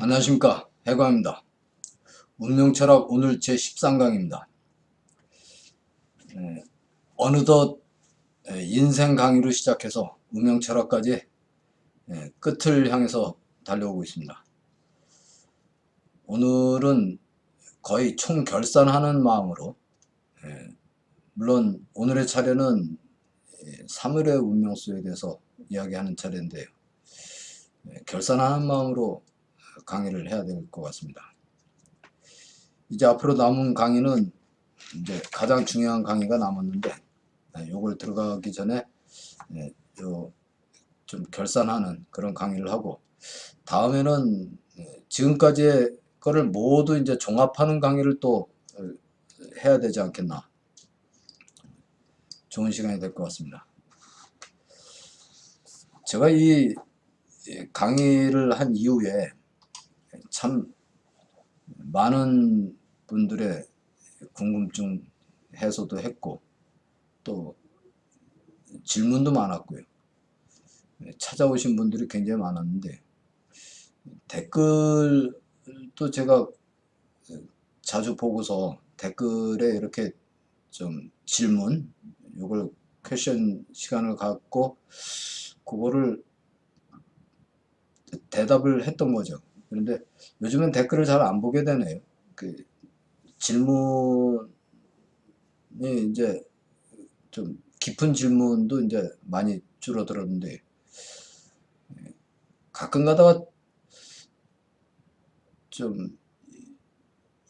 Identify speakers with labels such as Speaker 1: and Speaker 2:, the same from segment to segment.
Speaker 1: 안녕하십니까, 해광입니다. 운명철학 오늘 제13강입니다. 어느덧 인생 강의로 시작해서 운명철학까지 끝을 향해서 달려오고 있습니다. 오늘은 거의 총결산하는 마음으로, 물론 오늘의 차례는 사물의 운명수에 대해서 이야기하는 차례인데요. 결산하는 마음으로 강의를 해야 될 것 같습니다. 이제 앞으로 남은 강의는 이제 가장 중요한 강의가 남았는데, 요걸 들어가기 전에 좀 결산하는 그런 강의를 하고, 다음에는 지금까지의 거를 모두 이제 종합하는 강의를 또 해야 되지 않겠나. 좋은 시간이 될 것 같습니다. 제가 이 강의를 한 이후에 참 많은 분들의 궁금증 해소도 했고, 또 질문도 많았고요. 찾아오신 분들이 굉장히 많았는데, 댓글도 제가 자주 보고서 댓글에 이렇게 좀 질문, 요걸 퀘션 시간을 갖고 그거를 대답을 했던 거죠. 그런데 요즘엔 댓글을 잘 안 보게 되네요. 그 질문이 이제 좀 깊은 질문도 이제 많이 줄어들었는데, 가끔 가다가 좀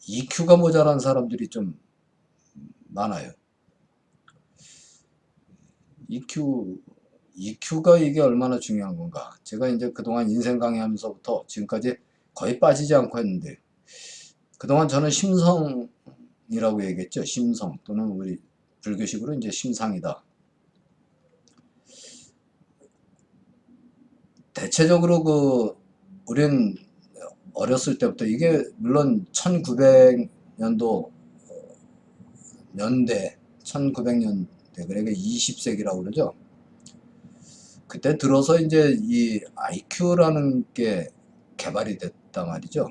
Speaker 1: EQ가 모자란 사람들이 좀 많아요. EQ가 이게 얼마나 중요한 건가. 제가 이제 그동안 인생 강의하면서부터 지금까지 거의 빠지지 않고 했는데, 그동안 저는 심성이라고 얘기했죠. 심성, 또는 우리 불교식으로 이제 심상이다. 대체적으로 우린 어렸을 때부터, 이게 물론 1900년도 년대, 1900년대, 그러니까 20세기라고 그러죠. 그때 들어서 이제 이 IQ라는 게 개발이 됐단 말이죠.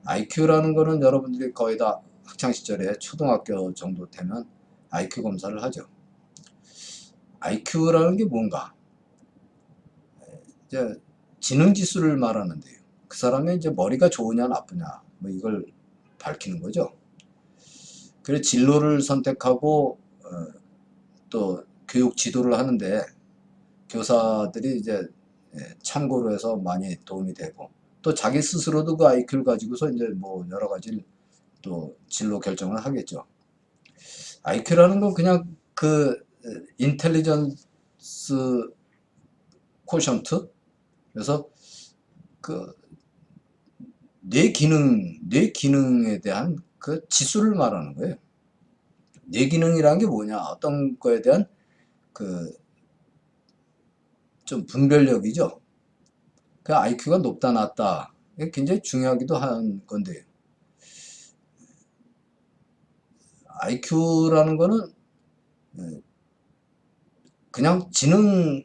Speaker 1: IQ라는 거는 여러분들이 거의 다 학창시절에 초등학교 정도 되면 IQ 검사를 하죠. IQ라는 게 뭔가? 이제 지능지수를 말하는데요. 그 사람의 이제 머리가 좋으냐 나쁘냐, 뭐 이걸 밝히는 거죠. 그래서 진로를 선택하고 또 교육 지도를 하는데 교사들이 이제 참고로 해서 많이 도움이 되고, 또 자기 스스로도 그 IQ를 가지고서 이제 뭐 여러 가지 또 진로 결정을 하겠죠. IQ라는 건 그냥 그 인텔리전스 코션트, 그래서 그 뇌 기능에 대한 그 지수를 말하는 거예요. 뇌 기능이라는 게 뭐냐, 어떤 거에 대한 그 좀 분별력이죠. 그 IQ가 높다 낮다, 이게 굉장히 중요하기도 한 건데, IQ라는 거는 그냥 지능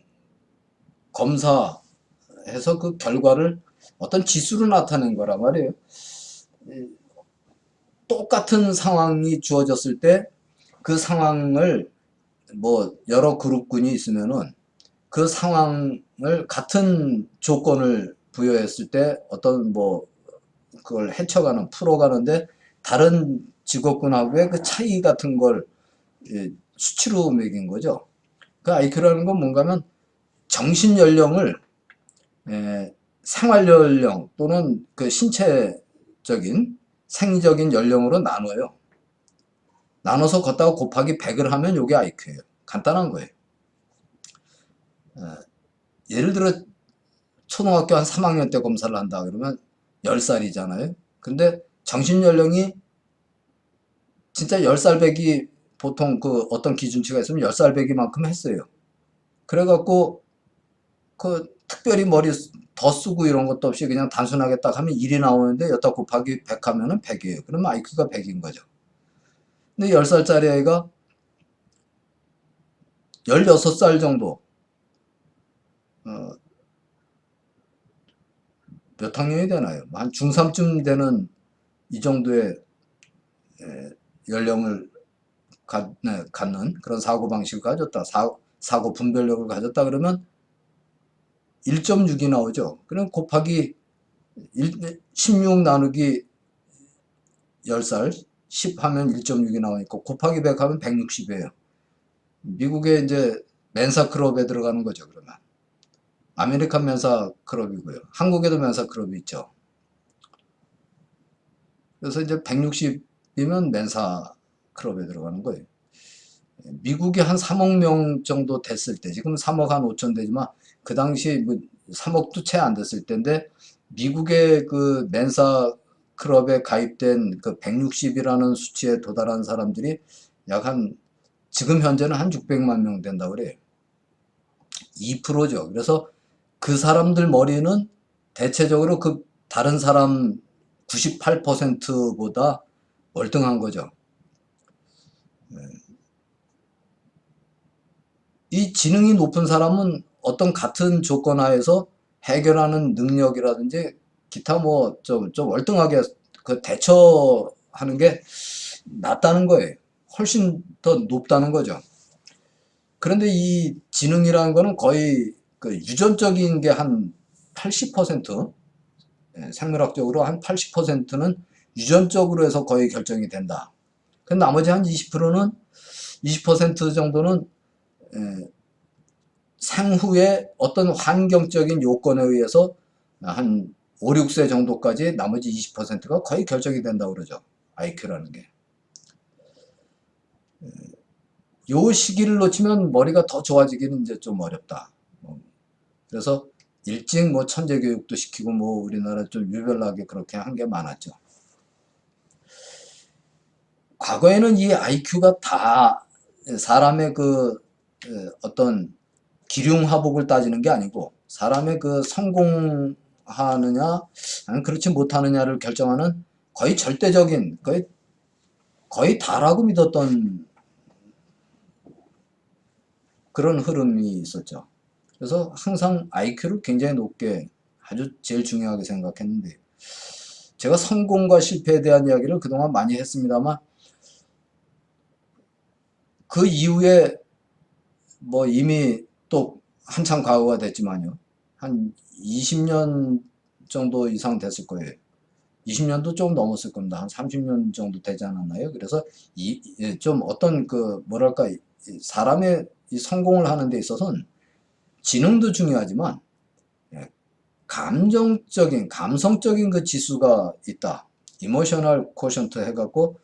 Speaker 1: 검사해서 그 결과를 어떤 지수로 나타낸 거란 말이에요. 똑같은 상황이 주어졌을 때 그 상황을 뭐 여러 그룹군이 있으면은 그 상황을 같은 조건을 부여했을 때 어떤 뭐 그걸 헤쳐가는, 풀어가는데 다른 직업군하고의 그 차이 같은 걸 수치로 매긴 거죠. 그 IQ라는 건 뭔가 하면 정신 연령을 생활 연령 또는 그 신체적인 생리적인 연령으로 나눠요. 나눠서 걷다가 곱하기 100을 하면 이게 IQ예요. 간단한 거예요. 예를 들어 초등학교 한 3학년 때 검사를 한다 그러면 10살이잖아요. 근데 정신 연령이 진짜 10살 배기, 보통 그 어떤 기준치가 있으면 10살 배기만큼 했어요. 그래갖고 그 특별히 머리 더 쓰고 이런 것도 없이 그냥 단순하게 딱 하면 1이 나오는데 여기다 곱하기 100 하면은 100이에요. 그러면 IQ가 100인 거죠. 근데 10살짜리 아이가 16살 정도 몇 학년이 되나요? 한 중3쯤 되는 이 정도의 연령을 갖는 그런 사고방식을 가졌다. 사고 분별력을 가졌다 그러면 1.6이 나오죠. 그럼 곱하기 16 나누기 10살, 10 하면 1.6이 나오니까 곱하기 100 하면 160이에요. 미국의 이제 멘사 클럽에 들어가는 거죠, 그러면. 아메리칸 멘사 클럽이고요. 한국에도 멘사 클럽이 있죠. 그래서 이제 160이면 멘사 클럽에 들어가는 거예요. 미국이 한 3억 명 정도 됐을 때, 지금 3억 한 5천 되지만, 그 당시 뭐 3억도 채 안 됐을 때인데, 미국의 그 멘사 클럽에 가입된 그 160이라는 수치에 도달한 사람들이 약 한, 지금 현재는 한 600만 명 된다고 그래요. 2%죠. 그래서 그 사람들 머리는 대체적으로 그 다른 사람 98%보다 월등한 거죠. 이 지능이 높은 사람은 어떤 같은 조건 하에서 해결하는 능력이라든지 기타 뭐 좀 월등하게 그 대처하는 게 낫다는 거예요. 훨씬 더 높다는 거죠. 그런데 이 지능이라는 거는 거의 그 유전적인 게 한 80%, 생물학적으로 한 80%는 유전적으로 해서 거의 결정이 된다. 그 나머지 한 20%는 20% 정도는 생후에 어떤 환경적인 요건에 의해서 한 5, 6세 정도까지 나머지 20%가 거의 결정이 된다고 그러죠. IQ라는 게. 요 시기를 놓치면 머리가 더 좋아지기는 이제 좀 어렵다. 그래서 일찍 뭐 천재 교육도 시키고 뭐 우리나라 좀 유별나게 그렇게 한 게 많았죠. 과거에는 이 IQ가 다 사람의 그 어떤 기륭화복을 따지는 게 아니고 사람의 그 성공하느냐 아니면 그렇지 못하느냐를 결정하는 거의 절대적인 거의 다라고 믿었던 그런 흐름이 있었죠. 그래서 항상 IQ를 굉장히 높게 아주 제일 중요하게 생각했는데 제가 성공과 실패에 대한 이야기를 그동안 많이 했습니다만 그 이후에 뭐 이미 또 한참 과거가 됐지만요. 한 20년 정도 이상 됐을 거예요. 20년도 좀 넘었을 겁니다. 한 30년 정도 되지 않았나요? 그래서 좀 어떤 그 뭐랄까 사람의 이 성공을 하는 데 있어서는 지능도 중요하지만 감정적인 감성적인 그 지수가 있다. 이모셔널 코션트 해갖고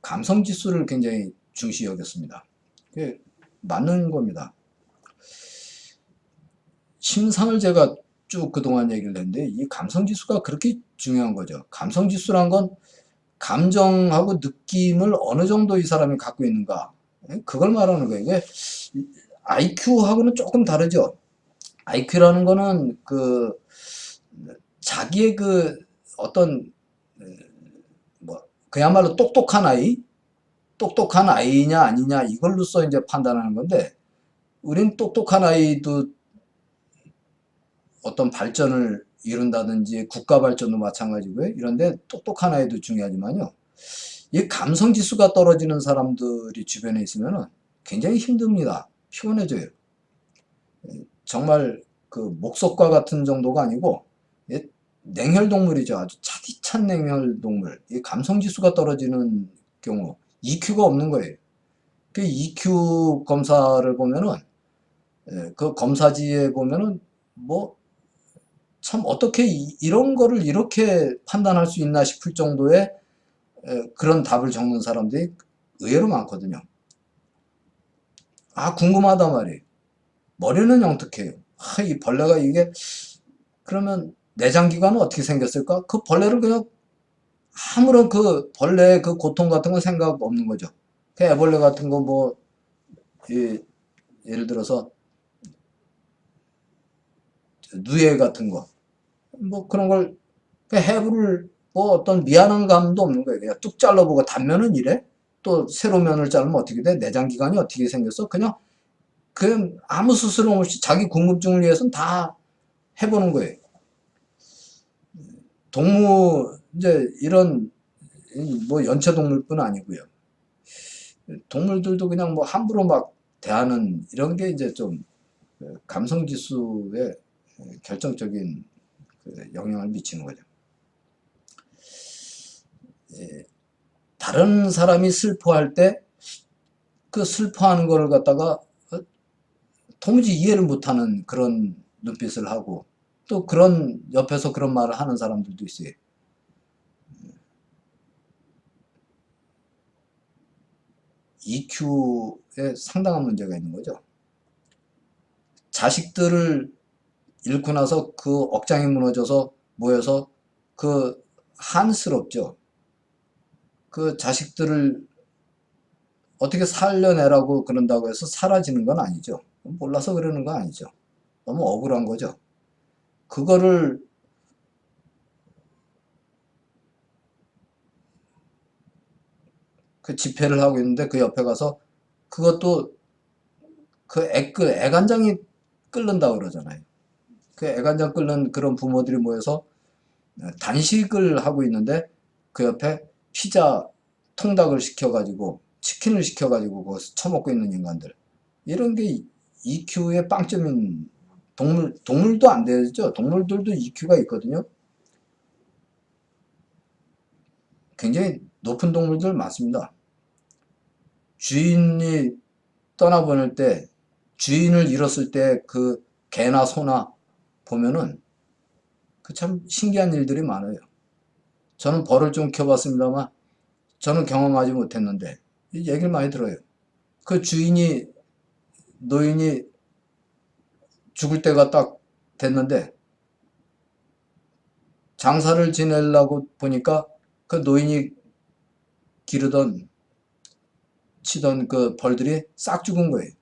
Speaker 1: 감성 지수를 굉장히 중시 여겼습니다. 그게 맞는 겁니다. 심상을 제가 쭉 그동안 얘기를 했는데 이 감성지수가 그렇게 중요한 거죠. 감성지수란 건 감정하고 느낌을 어느 정도 이 사람이 갖고 있는가 그걸 말하는 거예요. 이게 IQ하고는 조금 다르죠. IQ라는 거는 그 자기의 그 어떤 뭐 그야말로 똑똑한 아이냐 아니냐 이걸로써 이제 판단하는 건데 우린 똑똑한 아이도 어떤 발전을 이룬다든지 국가 발전도 마찬가지고요. 이런데 똑똑한 아이도 중요하지만요. 이 감성 지수가 떨어지는 사람들이 주변에 있으면 굉장히 힘듭니다. 피곤해져요. 정말 그 목석과 같은 정도가 아니고 냉혈동물이죠. 아주 차디찬 냉혈동물. 이 감성 지수가 떨어지는 경우 EQ가 없는 거예요. 그 EQ 검사를 보면은 그 검사지에 보면은 뭐 참 어떻게 이런 거를 이렇게 판단할 수 있나 싶을 정도의 그런 답을 적는 사람들이 의외로 많거든요. 아 궁금하단 말이에요. 머리는 영특해요. 아, 이 벌레가 이게 그러면 내장기관은 어떻게 생겼을까? 그 벌레를 그냥 아무런 그 벌레의 그 고통 같은 건 생각 없는 거죠. 그 애벌레 같은 거 뭐 예를 들어서 누에 같은 거 뭐 그런 걸 해부를 뭐 어떤 미안한 감도 없는 거예요. 그냥 뚝 잘라보고 단면은 이래? 또 세로 면을 자르면 어떻게 돼? 내장기관이 어떻게 생겼어? 그냥 아무 스스럼 없이 자기 궁금증을 위해서는 다 해보는 거예요. 동물, 이제 이런, 뭐 연체동물뿐 아니고요. 동물들도 그냥 뭐 함부로 막 대하는 이런 게 이제 좀 감성지수에 결정적인 영향을 미치는 거죠. 다른 사람이 슬퍼할 때 그 슬퍼하는 거를 갖다가 도무지 이해를 못하는 그런 눈빛을 하고, 또 그런 옆에서 그런 말을 하는 사람들도 있어요. EQ에 상당한 문제가 있는 거죠. 자식들을 잃고 나서 그 억장이 무너져서 모여서 그 한스럽죠. 그 자식들을 어떻게 살려내라고 그런다고 해서 사라지는 건 아니죠. 몰라서 그러는 건 아니죠. 너무 억울한 거죠. 그거를 그 집회를 하고 있는데 그 옆에 가서 그것도 그 애간장이 끓는다고 그러잖아요. 그 애간장 끓는 그런 부모들이 모여서 단식을 하고 있는데 그 옆에 피자 통닭을 시켜가지고 치킨을 시켜가지고 거기서 처먹고 있는 인간들. 이런 게 EQ의 빵점인 동물도 안 되죠. 동물들도 EQ가 있거든요. 굉장히 높은 동물들 많습니다. 주인이 떠나보낼 때, 주인을 잃었을 때 그 개나 소나 보면은 그 참 신기한 일들이 많아요. 저는 벌을 좀 키워봤습니다만 저는 경험하지 못했는데 얘기를 많이 들어요. 그 노인이 죽을 때가 딱 됐는데 장사를 지내려고 보니까 그 노인이 기르던 치던 그 벌들이 싹 죽은 거예요.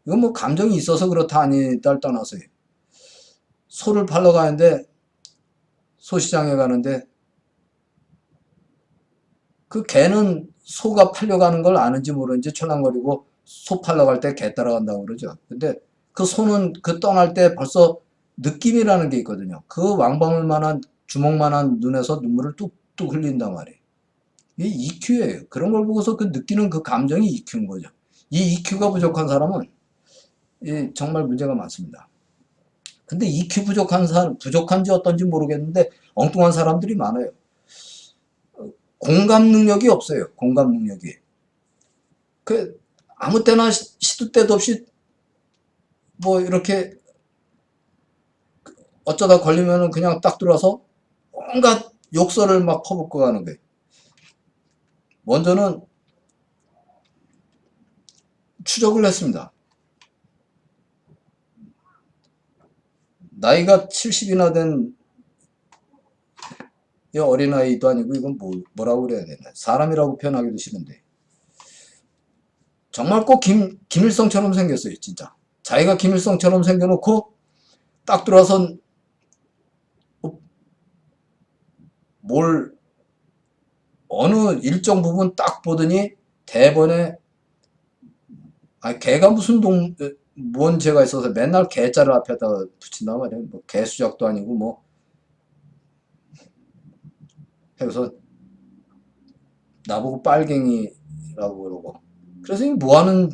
Speaker 1: 이건 뭐 감정이 있어서 그렇다 아니다를 떠나서요. 소를 팔러 가는데 소시장에 가는데 그 개는 소가 팔려가는 걸 아는지 모르는지 촐랑거리고 소 팔러 갈 때 개 따라간다고 그러죠. 근데 그 소는 그 떠날 때 벌써 느낌이라는 게 있거든요. 그 왕방울만한 주먹만한 눈에서 눈물을 뚝뚝 흘린단 말이에요. 이게 EQ예요. 그런 걸 보고서 그 느끼는 그 감정이 EQ인 거죠. 이 EQ가 부족한 사람은 정말 문제가 많습니다. 근데 EQ 부족한 사람, 부족한지 어떤지 모르겠는데 엉뚱한 사람들이 많아요. 공감 능력이 없어요. 공감 능력이. 그 아무 때나 시도 때도 없이 뭐 이렇게 어쩌다 걸리면은 그냥 딱 들어와서 온갖 욕설을 막 퍼붓고 가는 거예요. 먼저는 추적을 했습니다. 나이가 70이나 된 어린아이도 아니고 이건 뭐라고 그래야 되나. 사람이라고 표현하기도 싫은데. 정말 꼭 김일성처럼 생겼어요. 진짜. 자기가 김일성처럼 생겨놓고 딱 들어와서 뭘 어느 일정 부분 딱 보더니 대번에 개가 무슨 뭔 죄가 있어서 맨날 개자를 앞에다 붙인단 말이에요. 뭐 개수작도 아니고 뭐 해서 나보고 빨갱이라고 그러고. 그래서 이게 뭐 하는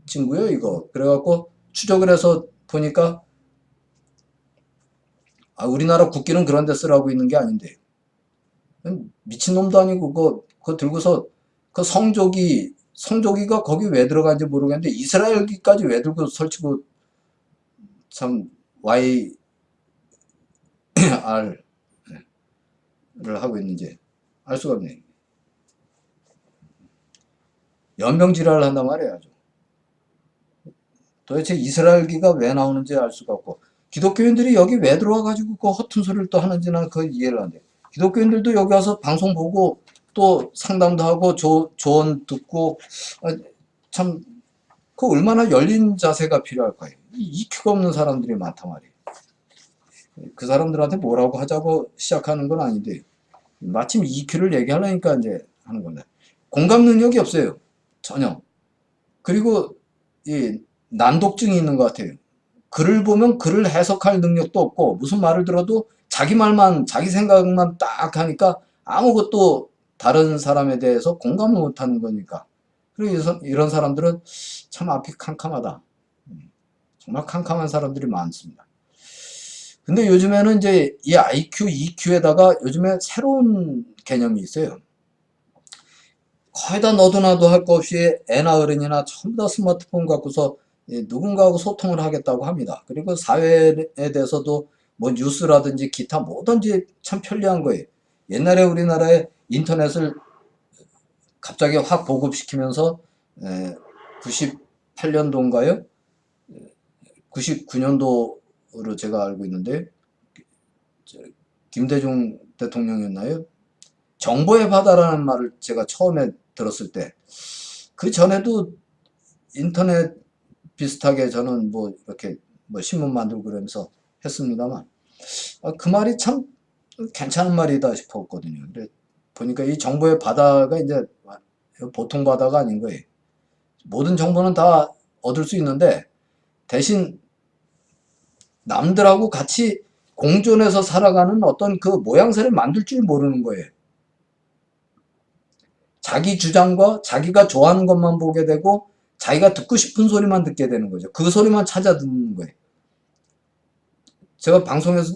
Speaker 1: 친구예요, 이거. 그래갖고 추적을 해서 보니까 우리나라 국기는 그런 데 쓰라고 있는 게 아닌데. 미친놈도 아니고 그거 들고서 그 성조기가 거기 왜 들어간지 모르겠는데 이스라엘기까지 왜 들고 설치고 참 YR을 하고 있는지 알 수가 없네. 연병지랄을 한단 말이에요. 아주. 도대체 이스라엘기가 왜 나오는지 알 수가 없고 기독교인들이 여기 왜 들어와가지고 그 허튼 소리를 또 하는지 난 그 이해를 안 돼. 기독교인들도 여기 와서 방송 보고 또 상담도 하고 조언 듣고 참 그 얼마나 열린 자세가 필요할까요? EQ가 없는 사람들이 많단 말이에요. 그 사람들한테 뭐라고 하자고 시작하는 건 아닌데 마침 EQ를 얘기하려니까 이제 하는 건데 공감 능력이 없어요. 전혀. 그리고 이 난독증이 있는 것 같아요. 글을 보면 글을 해석할 능력도 없고 무슨 말을 들어도 자기 말만, 자기 생각만 딱 하니까 아무것도 다른 사람에 대해서 공감을 못하는 거니까. 그리고 이런 사람들은 참 앞이 캄캄하다. 정말 캄캄한 사람들이 많습니다. 근데 요즘에는 이제 이 IQ, EQ에다가 요즘에 새로운 개념이 있어요. 거의 다 너도 나도 할 거 없이 애나 어른이나 전부 다 스마트폰 갖고서 누군가하고 소통을 하겠다고 합니다. 그리고 사회에 대해서도 뭐 뉴스라든지 기타 뭐든지 참 편리한 거예요. 옛날에 우리나라에 인터넷을 갑자기 확 보급시키면서 98년도인가요? 99년도로 제가 알고 있는데 김대중 대통령이었나요? 정보의 바다라는 말을 제가 처음에 들었을 때 그 전에도 인터넷 비슷하게 저는 뭐 이렇게 뭐 신문 만들고 그러면서 했습니다만 그 말이 참 괜찮은 말이다 싶었거든요. 근데 보니까 이 정보의 바다가 이제 보통 바다가 아닌 거예요. 모든 정보는 다 얻을 수 있는데 대신 남들하고 같이 공존해서 살아가는 어떤 그 모양새를 만들 줄 모르는 거예요. 자기 주장과 자기가 좋아하는 것만 보게 되고 자기가 듣고 싶은 소리만 듣게 되는 거죠. 그 소리만 찾아 듣는 거예요. 제가 방송에서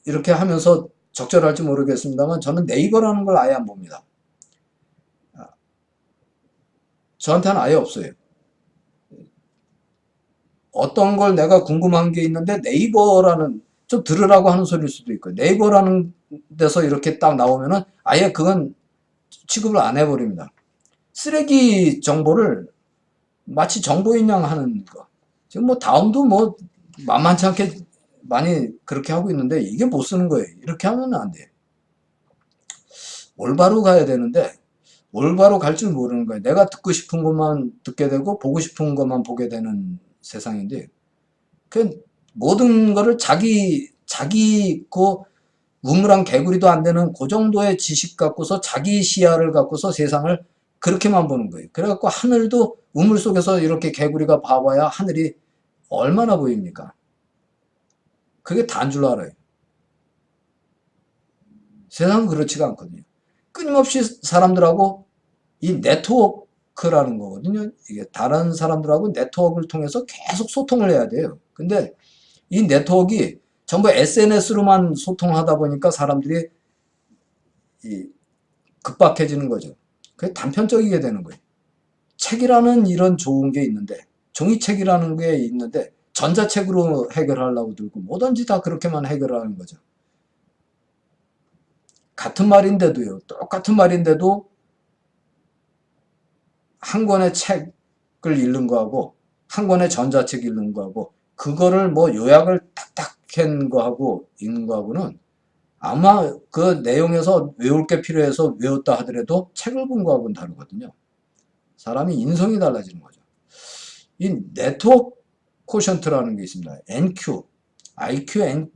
Speaker 1: 이렇게 하면서 적절할지 모르겠습니다만 저는 네이버라는 걸 아예 안 봅니다. 저한테는 아예 없어요. 어떤 걸 내가 궁금한 게 있는데 네이버라는 좀 들으라고 하는 소리일 수도 있고 네이버라는 데서 이렇게 딱 나오면은 아예 그건 취급을 안 해버립니다. 쓰레기 정보를 마치 정보인 양 하는 거. 지금 뭐 다음도 뭐 만만치 않게 많이 그렇게 하고 있는데 이게 못 쓰는 거예요. 이렇게 하면 안 돼요. 올바로 가야 되는데 올바로 갈 줄 모르는 거예요. 내가 듣고 싶은 것만 듣게 되고 보고 싶은 것만 보게 되는 세상인데 그 모든 거를 자기 그 우물안 개구리도 안 되는 그 정도의 지식 갖고서 자기 시야를 갖고서 세상을 그렇게만 보는 거예요. 그래갖고 하늘도 우물 속에서 이렇게 개구리가 봐봐야 하늘이 얼마나 보입니까? 그게 다인 줄 알아요. 세상은 그렇지가 않거든요. 끊임없이 사람들하고 이 네트워크라는 거거든요. 이게 다른 사람들하고 네트워크를 통해서 계속 소통을 해야 돼요. 근데 이 네트워크가 전부 SNS로만 소통하다 보니까 사람들이 급박해지는 거죠. 그게 단편적이게 되는 거예요. 책이라는 이런 좋은 게 있는데 종이책이라는 게 있는데 전자책으로 해결하려고 들고 뭐든지 다 그렇게만 해결하는 거죠. 같은 말인데도요. 똑같은 말인데도 한 권의 책을 읽는 거하고 한 권의 전자책 읽는 거하고 그거를 뭐 요약을 탁탁 한 거하고 읽는 거하고는 아마 그 내용에서 외울 게 필요해서 외웠다 하더라도 책을 본 거하고는 다르거든요. 사람이 인성이 달라지는 거죠. 이 네트워크 코션트라는 게 있습니다. NQ, IQ,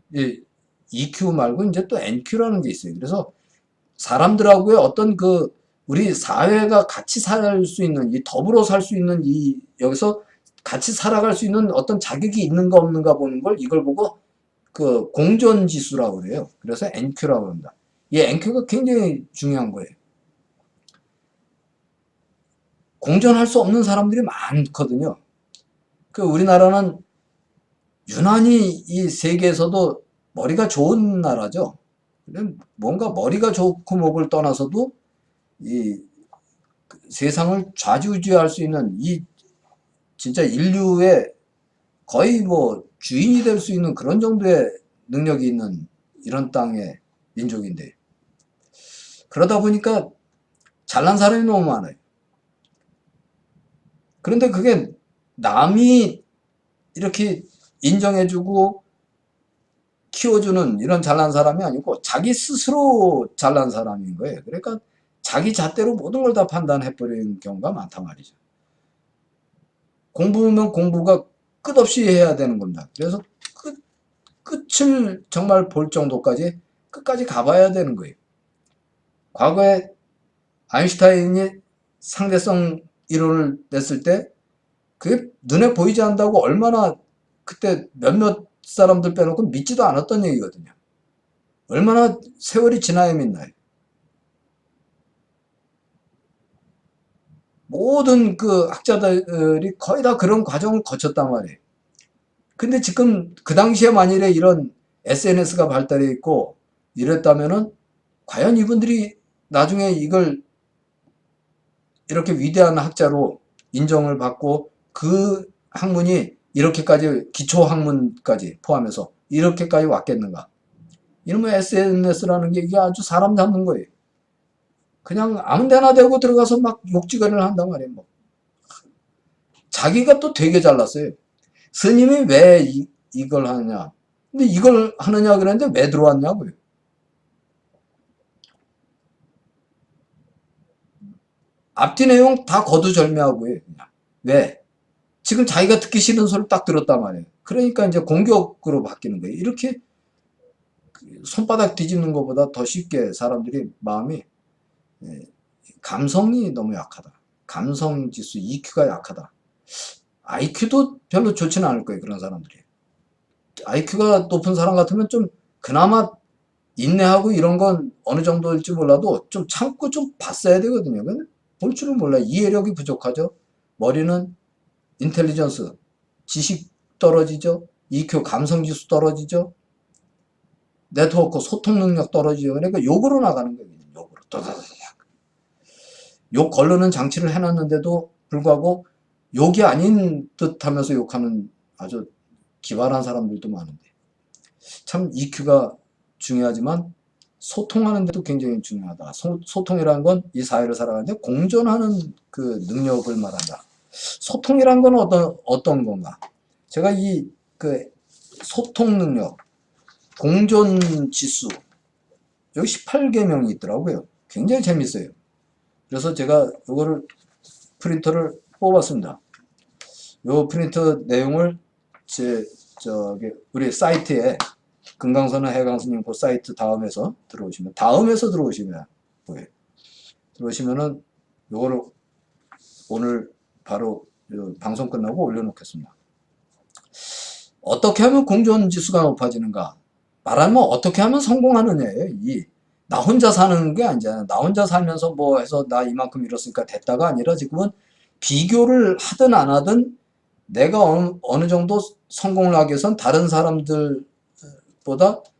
Speaker 1: EQ 말고 이제 또 NQ라는 게 있어요. 그래서 사람들하고의 어떤 그 우리 사회가 같이 살 수 있는 이 더불어 살 수 있는 이 여기서 같이 살아갈 수 있는 어떤 자격이 있는가 없는가 보는 걸 이걸 보고 그 공존 지수라고 그래요. 그래서 NQ라고 합니다. 이 NQ가 굉장히 중요한 거예요. 공존할 수 없는 사람들이 많거든요. 그 우리나라는 유난히 이 세계에서도 머리가 좋은 나라죠. 뭔가 머리가 좋고 목을 떠나서도 이 세상을 좌지우지할 수 있는 이 진짜 인류의 거의 뭐 주인이 될 수 있는 그런 정도의 능력이 있는 이런 땅의 민족인데 그러다 보니까 잘난 사람이 너무 많아요. 그런데 그게 남이 이렇게 인정해주고 키워주는 이런 잘난 사람이 아니고 자기 스스로 잘난 사람인 거예요. 그러니까 자기 잣대로 모든 걸 다 판단해버리는 경우가 많단 말이죠. 공부면 공부가 끝없이 해야 되는 겁니다. 그래서 끝을 정말 볼 정도까지 끝까지 가봐야 되는 거예요. 과거에 아인슈타인이 상대성 이론을 냈을 때 그게 눈에 보이지 않는다고 얼마나 그때 몇몇 사람들 빼놓고 믿지도 않았던 얘기거든요. 얼마나 세월이 지나야 믿나요? 모든 그 학자들이 거의 다 그런 과정을 거쳤단 말이에요. 근데 지금 그 당시에 만일에 이런 SNS가 발달해 있고 이랬다면은 과연 이분들이 나중에 이걸 이렇게 위대한 학자로 인정을 받고 그 학문이 이렇게까지 기초 학문까지 포함해서 이렇게까지 왔겠는가? 이러면 SNS라는 게 이게 아주 사람 잡는 거예요. 그냥 아무 데나 대고 들어가서 막 욕지거리를 한단 말이에요. 뭐. 자기가 또 되게 잘났어요. 스님이 왜 이걸 하느냐? 근데 이걸 하느냐 그랬는데 왜 들어왔냐고요? 앞뒤 내용 다 거두절미하고요. 그냥. 왜? 지금 자기가 듣기 싫은 소리를 딱 들었단 말이에요. 그러니까 이제 공격으로 바뀌는 거예요. 이렇게 손바닥 뒤집는 것보다 더 쉽게 사람들이 마음이 감성이 너무 약하다. 감성 지수 EQ가 약하다. IQ도 별로 좋지는 않을 거예요. 그런 사람들이. IQ가 높은 사람 같으면 좀 그나마 인내하고 이런 건 어느 정도일지 몰라도 좀 참고 좀 봤어야 되거든요. 근데 볼 줄은 몰라요. 이해력이 부족하죠. 머리는 인텔리전스, 지식 떨어지죠. EQ 감성지수 떨어지죠. 네트워크 소통 능력 떨어지죠. 그러니까 욕으로 나가는 거예요. 욕으로. 욕 걸르는 장치를 해놨는데도 불구하고 욕이 아닌 듯 하면서 욕하는 아주 기발한 사람들도 많은데. 참 EQ가 중요하지만 소통하는 데도 굉장히 중요하다. 소통이라는 건 이 사회를 살아가는데 공존하는 그 능력을 말한다. 소통이란 건 어떤 건가? 제가 이 그 소통 능력, 공존 지수, 여기 18개명이 있더라고요. 굉장히 재밌어요. 그래서 제가 이거를 프린터를 뽑았습니다. 요 프린터 내용을 우리 사이트에 금강선은 해강스님 그 사이트 다음에서 들어오시면 보여요. 들어오시면은 요거를 오늘 바로 방송 끝나고 올려놓겠습니다. 어떻게 하면 공존지수가 높아지는가? 말하면 어떻게 하면 성공하느냐예요. 나 혼자 사는 게 아니잖아요. 나 혼자 살면서 뭐 해서 나 이만큼 이뤘으니까 됐다가 아니라 지금은 비교를 하든 안 하든 내가 어느 정도 성공을 하기 위해선 다른 사람들보다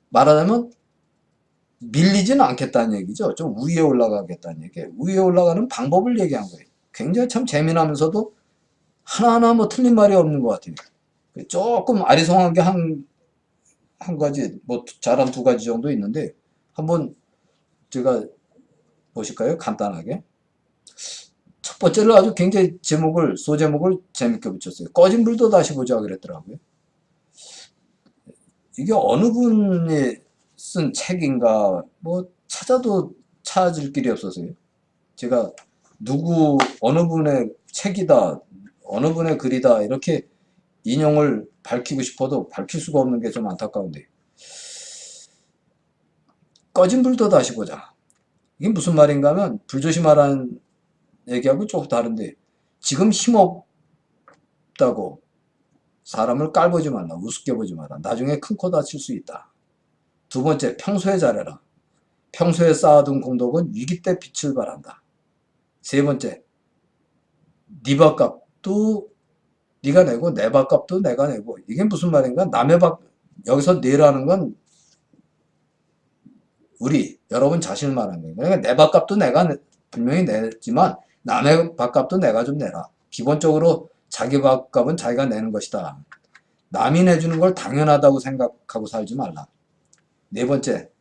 Speaker 1: 말하자면 밀리지는 않겠다는 얘기죠. 좀 위에 올라가겠다는 얘기예요. 위에 올라가는 방법을 얘기한 거예요. 굉장히 참 재미나면서도 하나하나 뭐 틀린 말이 없는 것 같아요. 조금 아리송한 게 한 가지, 뭐 잘한 두 가지 정도 있는데 한번 제가 보실까요? 간단하게. 첫 번째로 아주 굉장히 소제목을 재밌게 붙였어요. 꺼진 불도 다시 보자 그랬더라고요. 이게 어느 분이 쓴 책인가 뭐 찾아도 찾을 길이 없었어요. 제가 어느 분의 책이다, 어느 분의 글이다 이렇게 인용을 밝히고 싶어도 밝힐 수가 없는 게 좀 안타까운데. 꺼진 불도 다시 보자. 이게 무슨 말인가 하면 불조심하라는 얘기하고 조금 다른데 지금 힘없다고 사람을 깔보지 말라. 우습게 보지 마라. 나중에 큰 코 다칠 수 있다. 두 번째, 평소에 잘해라. 평소에 쌓아둔 공덕은 위기 때 빛을 발한다. 세 번째, 네 밥값도 네가 내고 내 밥값도 내가 내고. 이게 무슨 말인가? 여기서 내라는 건 여러분 자신을 말하는 거예요. 그러니까 내 밥값도 내가 분명히 내지만 남의 밥값도 내가 좀 내라. 기본적으로 자기 밥값은 자기가 내는 것이다. 남이 내주는 걸 당연하다고 생각하고 살지 말라. 네 번째,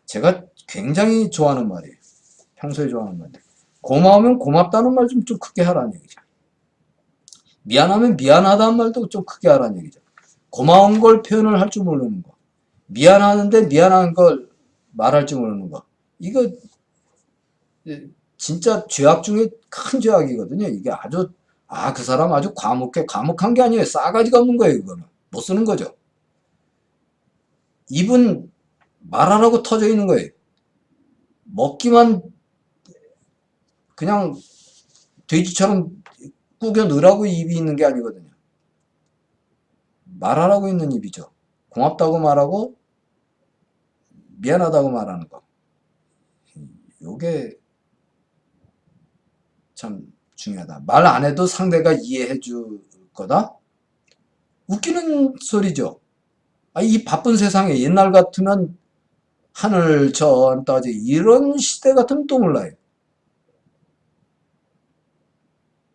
Speaker 1: 제가 굉장히 좋아하는 말이에요. 평소에 좋아하는 말인데 고마우면 고맙다는 말 좀 크게 하라는 얘기죠. 미안하면 미안하다는 말도 좀 크게 하라는 얘기죠. 고마운 걸 표현을 할 줄 모르는 거. 미안하는데 미안한 걸 말할 줄 모르는 거. 이거 진짜 죄악 중에 큰 죄악이거든요. 이게 그 사람 아주 과묵한 게 아니에요. 싸가지가 없는 거예요. 이거는 못 쓰는 거죠. 입은 말하라고 터져 있는 거예요. 먹기만 그냥 돼지처럼 꾸겨 넣으라고 입이 있는 게 아니거든요. 말하라고 있는 입이죠. 고맙다고 말하고 미안하다고 말하는 거. 요게 참 중요하다. 말 안 해도 상대가 이해해 줄 거다? 웃기는 소리죠. 이 바쁜 세상에 옛날 같으면 하늘 전 따지 이런 시대 같으면 또 몰라요.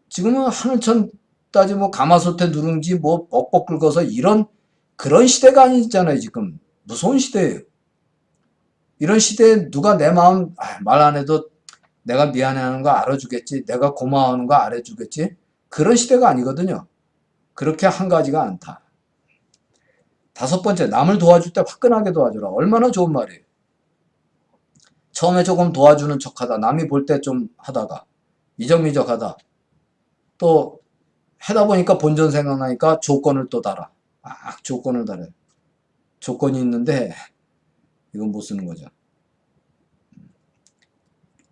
Speaker 1: 지금은 하늘 천 따지 뭐 가마솥에 누룽지 뭐 뻑뻑 긁어서 이런 그런 시대가 아니잖아요. 지금 무서운 시대예요. 이런 시대에 누가 내 마음 말 안 해도 내가 미안해하는 거 알아주겠지, 내가 고마워하는 거 알아주겠지, 그런 시대가 아니거든요. 그렇게 한 가지가 않다. 다섯 번째, 남을 도와줄 때 화끈하게 도와줘라. 얼마나 좋은 말이에요. 처음에 조금 도와주는 척하다, 남이 볼 때 좀 하다가 미적미적하다, 또 하다 보니까 본전 생각나니까 조건을 또 달아. 조건을 달아요. 조건이 있는데 이건 못 쓰는 거죠.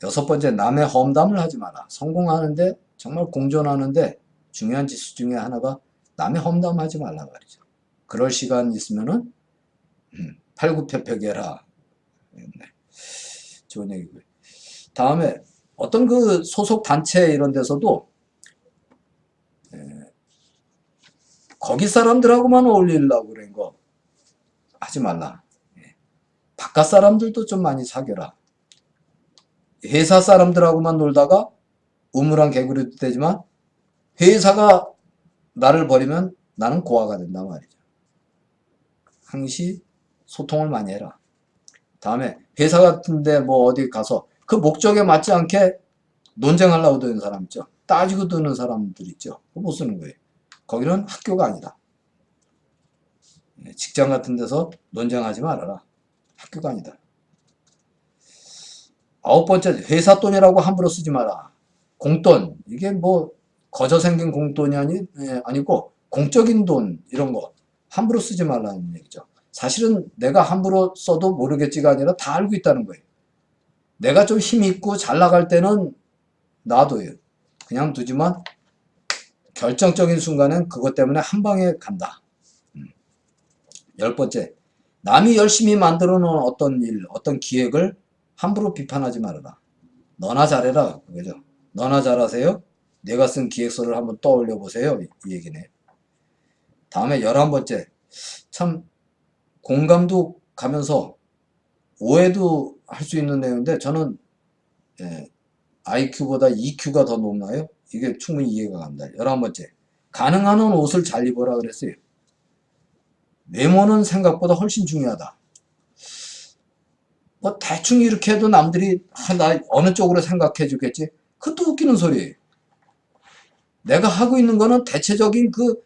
Speaker 1: 여섯 번째, 남의 험담을 하지 마라. 성공하는데 정말 공존하는데 중요한 지수 중에 하나가 남의 험담하지 말라 말이죠. 그럴 시간 있으면은 팔굽혀펴기해라. 네. 좋은 얘기고요. 다음에 어떤 그 소속 단체 이런 데서도 거기 사람들하고만 어울리려고 그런 거 하지 말라. 바깥 사람들도 좀 많이 사귀어라. 회사 사람들하고만 놀다가 우물안 개구리도 되지만 회사가 나를 버리면 나는 고아가 된단 말이죠. 항시 소통을 많이 해라. 다음에 회사 같은데 뭐 어디 가서 그 목적에 맞지 않게 논쟁하려고 드는 사람 있죠. 따지고 드는 사람들 있죠. 그거 못 쓰는 거예요. 거기는 학교가 아니다. 직장 같은 데서 논쟁하지 말아라. 학교가 아니다. 아홉 번째, 회사 돈이라고 함부로 쓰지 마라. 공돈, 이게 뭐 거저 생긴 공돈이 아니고 공적인 돈 이런 거 함부로 쓰지 말라는 얘기죠. 사실은 내가 함부로 써도 모르겠지가 아니라 다 알고 있다는 거예요. 내가 좀 힘 있고 잘 나갈 때는 놔둬요. 그냥 두지만 결정적인 순간엔 그것 때문에 한 방에 간다. 열 번째, 남이 열심히 만들어 놓은 어떤 일, 어떤 기획을 함부로 비판하지 말아라. 너나 잘해라. 그죠? 너나 잘하세요. 내가 쓴 기획서를 한번 떠올려 보세요. 이 얘기네. 다음에 11번째, 참 공감도 가면서 오해도 할 수 있는 내용인데 저는 IQ보다 EQ가 더 높나요? 이게 충분히 이해가 간다. 11번째, 가능한 한 옷을 잘 입어라 그랬어요. 외모는 생각보다 훨씬 중요하다. 뭐 대충 이렇게 해도 남들이 나 어느 쪽으로 생각해 주겠지? 그것도 웃기는 소리예요. 내가 하고 있는 거는 대체적인 그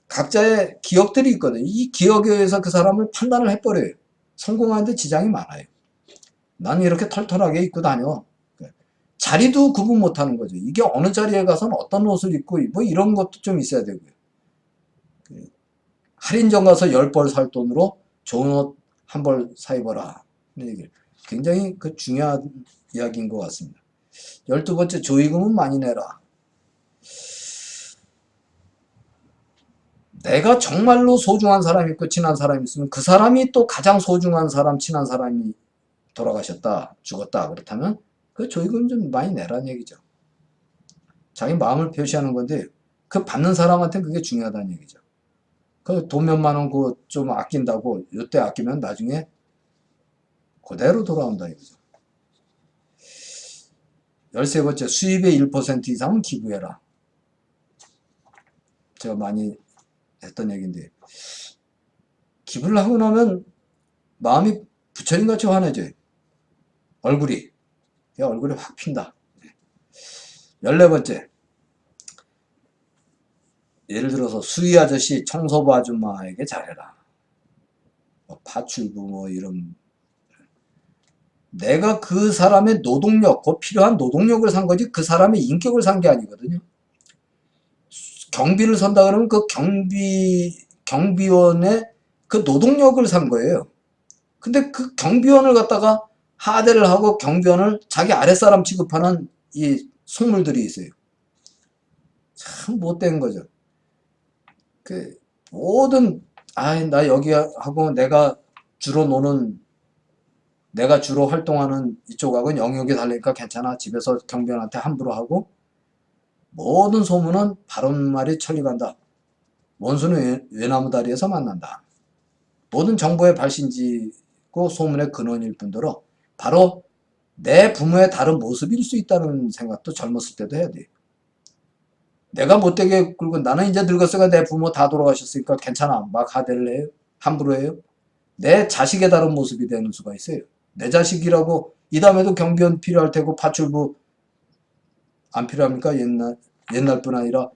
Speaker 1: 각자의 기억들이 있거든요. 이 기억에 의해서 그 사람을 판단을 해버려요. 성공하는데 지장이 많아요. 나는 이렇게 털털하게 입고 다녀. 자리도 구분 못하는 거죠. 이게 어느 자리에 가서는 어떤 옷을 입고 뭐 이런 것도 좀 있어야 되고요. 할인점 가서 10벌 살 돈으로 좋은 옷 한 벌 사 입어라. 굉장히 그 중요한 이야기인 것 같습니다. 12번째, 조의금은 많이 내라. 내가 정말로 소중한 사람이 있고 친한 사람이 있으면 그 사람이 또 가장 소중한 사람, 친한 사람이 돌아가셨다, 죽었다 그렇다면 그 조의금 좀 많이 내라는 얘기죠. 자기 마음을 표시하는 건데 그 받는 사람한테 그게 중요하다는 얘기죠. 그 돈 몇만 원 그 좀 아낀다고 이때 아끼면 나중에 그대로 돌아온다 이거죠. 13번째, 수입의 1% 이상은 기부해라. 제가 많이 했던 얘기인데 기부를 하고 나면 마음이 부처님같이 환해져요. 얼굴이 확 핀다. 14번째, 예를 들어서 수위 아저씨 청소부 아줌마에게 잘해라. 파출부 뭐 이런, 내가 그 사람의 노동력, 그 필요한 노동력을 산 거지 그 사람의 인격을 산 게 아니거든요. 경비를 선다 그러면 그 경비원의 그 노동력을 산 거예요. 근데 그 경비원을 갖다가 하대를 하고 경비원을 자기 아랫사람 취급하는 이 속물들이 있어요. 참 못된 거죠. 그 모든 나 여기 하고 내가 주로 노는 내가 주로 활동하는 이쪽하고는 영역이 다르니까 괜찮아. 집에서 경비원한테 함부로 하고 모든 소문은 바른말이 천리간다. 원수는 외나무다리에서 만난다. 모든 정보의 발신지고 소문의 근원일 뿐더러 바로 내 부모의 다른 모습일 수 있다는 생각도 젊었을 때도 해야 돼. 내가 못되게 굴고 나는 이제 늙었으니까 내 부모 다 돌아가셨으니까 괜찮아. 막 하대를 해요. 함부로 해요. 내 자식의 다른 모습이 되는 수가 있어요. 내 자식이라고 이 다음에도 경비원 필요할 테고 파출부 안 필요합니까? 옛날뿐 아니라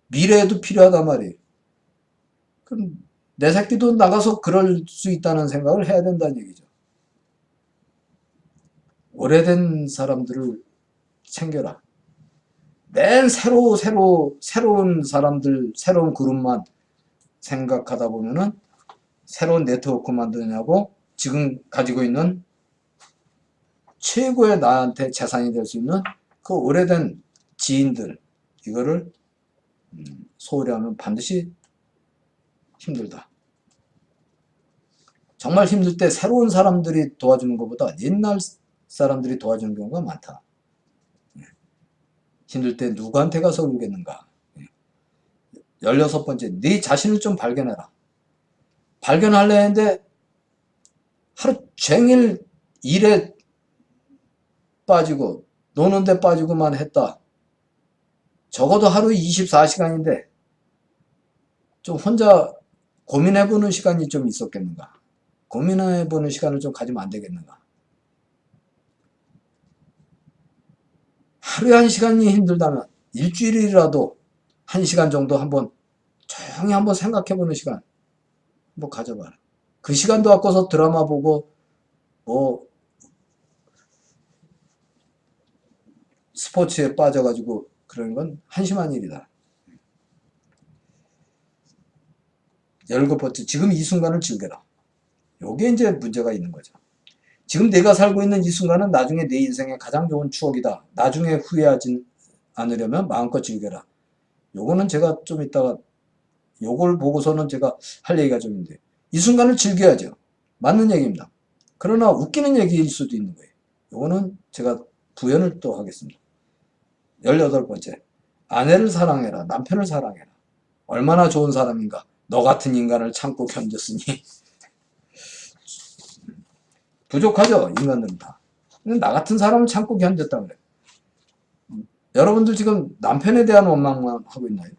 Speaker 1: 미래에도 필요하단 말이에요. 그럼 내 새끼도 나가서 그럴 수 있다는 생각을 해야 된다는 얘기죠. 오래된 사람들을 챙겨라. 맨 새로운 사람들, 새로운 그룹만 생각하다 보면은 새로운 네트워크 만드냐고 지금 가지고 있는 최고의 나한테 재산이 될 수 있는 그 오래된 지인들, 이거를 소홀히 하면 반드시 힘들다. 정말 힘들 때 새로운 사람들이 도와주는 것보다 옛날 사람들이 도와주는 경우가 많다. 힘들 때 누구한테 가서 울겠는가. 16번째, 네 자신을 좀 발견해라. 발견하려 했는데 하루 종일 일에 빠지고 노는 데 빠지고만 했다. 적어도 하루 24시간인데 좀 혼자 고민해보는 시간이 좀 있었겠는가. 고민해보는 시간을 좀 가지면 안 되겠는가. 하루에 1시간이 힘들다면 일주일이라도 1시간 정도 한번 조용히 한번 생각해보는 시간 한번 가져봐라. 그 시간도 아껴서 드라마 보고 뭐 스포츠에 빠져가지고 그러는 건 한심한 일이다. 17번째, 지금 이 순간을 즐겨라. 요게 이제 문제가 있는 거죠. 지금 내가 살고 있는 이 순간은 나중에 내 인생의 가장 좋은 추억이다. 나중에 후회하지 않으려면 마음껏 즐겨라. 요거는 제가 좀 이따가 요걸 보고서는 제가 할 얘기가 좀 있는데 이 순간을 즐겨야죠. 맞는 얘기입니다. 그러나 웃기는 얘기일 수도 있는 거예요. 요거는 제가 부연을 또 하겠습니다. 18번째, 아내를 사랑해라. 남편을 사랑해라. 얼마나 좋은 사람인가. 너 같은 인간을 참고 견뎠으니. 부족하죠, 인간들은 다. 근데 나 같은 사람을 참고 견뎠다 그래. 여러분들 지금 남편에 대한 원망만 하고 있나요?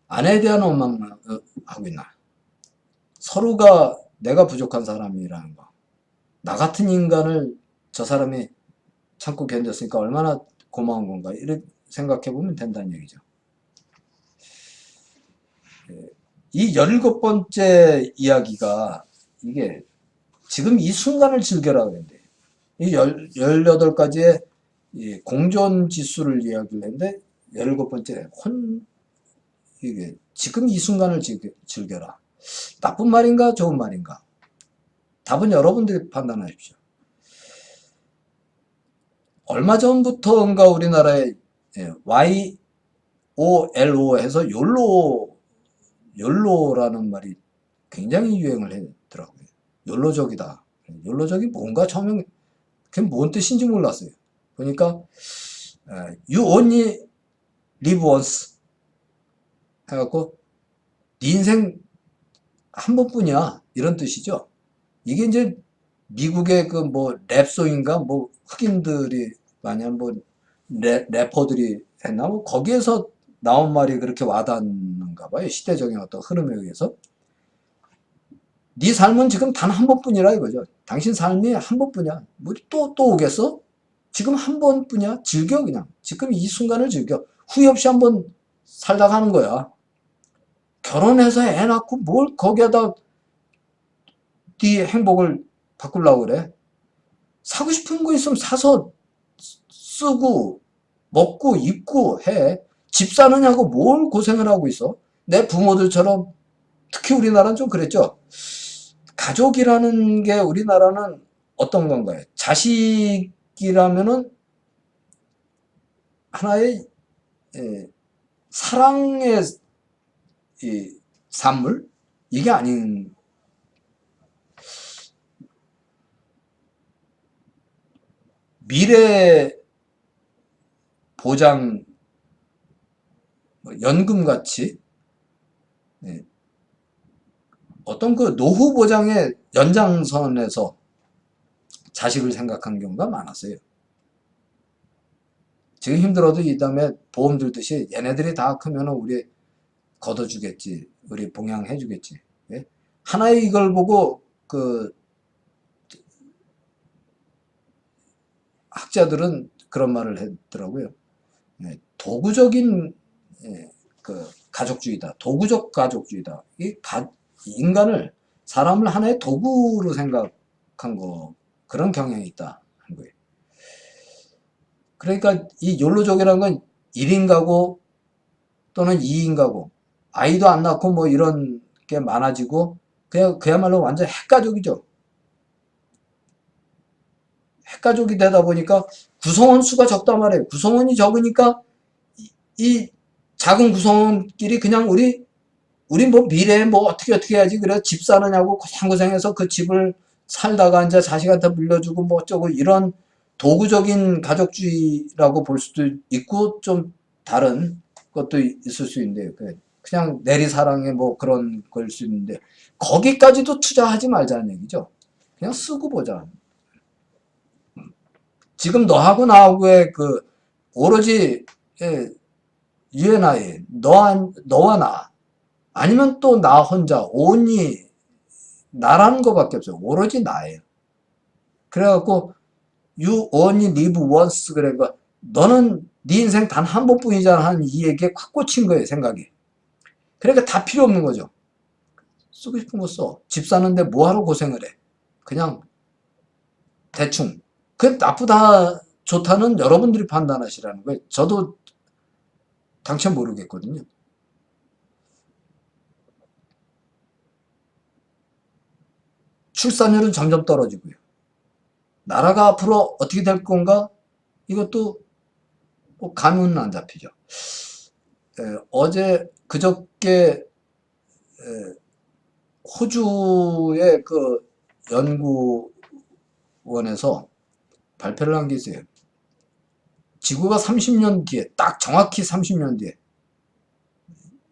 Speaker 1: 아내에 대한 원망만 하고 있나요? 서로가 내가 부족한 사람이라는 거. 나 같은 인간을 저 사람이 참고 견뎠으니까 얼마나 고마운 건가. 이렇게 생각해 보면 된다는 얘기죠. 이 17번째 이야기가 이게 지금 이 순간을 즐겨라 그랬는데 이 18가지의 공존 지수를 이야기를 했는데 17번째 이게 지금 이 순간을 즐겨라. 나쁜 말인가 좋은 말인가? 답은 여러분들이 판단하십시오. 얼마 전부터인가 우리나라에 YOLO 해서 욜로라는 말이 굉장히 유행을 했더라고요. 욜로족이다. 욜로족이 뭔가 처음엔 그게 뭔 뜻인지 몰랐어요. 그러니까 You only live once 해갖고 네 인생 한 번뿐이야 이런 뜻이죠. 이게 이제 미국의 그 뭐 랩송인가 뭐 흑인들이 마냥 뭐 래퍼들이 했나 뭐 거기에서 나온 말이 그렇게 와닿는가 봐요. 시대적인 어떤 흐름에 의해서. 네 삶은 지금 단 한 번뿐이라 이거죠. 당신 삶이 한 번뿐이야. 뭐 또 오겠어? 지금 한 번뿐이야. 즐겨 그냥. 지금 이 순간을 즐겨. 후회 없이 한번 살다 가는 거야. 결혼해서 애 낳고 뭘 거기에다 네 행복을 바꾸려고 그래. 사고 싶은 거 있으면 사서 쓰고 먹고 입고 해. 집 사느냐고 뭘 고생을 하고 있어. 내 부모들처럼 특히 우리나라는 좀 그랬죠. 가족이라는 게 우리나라는 어떤 건가요? 자식이라면은 하나의 사랑의 산물? 이게 아닌 미래 보장 연금 같이 예, 어떤 그 노후 보장의 연장선에서 자식을 생각한 경우가 많았어요. 지금 힘들어도 이 다음에 보험 들듯이 얘네들이 다 크면 우리 걷어주겠지, 우리 봉양해주겠지. 예? 하나의 이걸 보고 그 학자들은 그런 말을 했더라고요. 예, 도구적인 그 가족주의다. 도구적 가족주의다. 인간을 사람을 하나의 도구로 생각한 거 그런 경향이 있다 한 거예요. 그러니까 이 욜로족이라는 건 1인 가구 또는 2인 가구 아이도 안 낳고 뭐 이런 게 많아지고 그야말로 완전 핵가족이죠. 핵가족이 되다 보니까 구성원 수가 적단 말이에요. 구성원이 적으니까 이 작은 구성원끼리 그냥 우리 뭐 미래에 뭐 어떻게 해야지 그래 집 사느냐고 고생고생해서 그 집을 살다가 이제 자식한테 물려주고 뭐 어쩌고 이런 도구적인 가족주의라고 볼 수도 있고 좀 다른 것도 있을 수 있는데 그냥 내리사랑의 뭐 그런 걸 수 있는데 거기까지도 투자하지 말자는 얘기죠. 그냥 쓰고 보자. 지금 너하고 나하고의 그 오로지 유엔아이 너와 나 아니면 또 나 혼자 온리 나라는 것밖에 없어요. 오로지 나예요. 그래갖고 you only live once 그러니까 너는 네 인생 단 한 번뿐이잖아 하는 이 얘기에 콱 꽂힌 거예요. 생각이. 그러니까 다 필요 없는 거죠. 쓰고 싶은 거 써. 집 사는데 뭐하러 고생을 해. 그냥 대충. 그 나쁘다 좋다는 여러분들이 판단하시라는 거예요. 저도 당최 모르겠거든요. 출산율은 점점 떨어지고요. 나라가 앞으로 어떻게 될 건가? 이것도 감은 안 잡히죠. 어제 그저께 호주의 그 연구원에서 발표를 한 게 있어요. 지구가 30년 뒤에 딱 정확히 30년 뒤에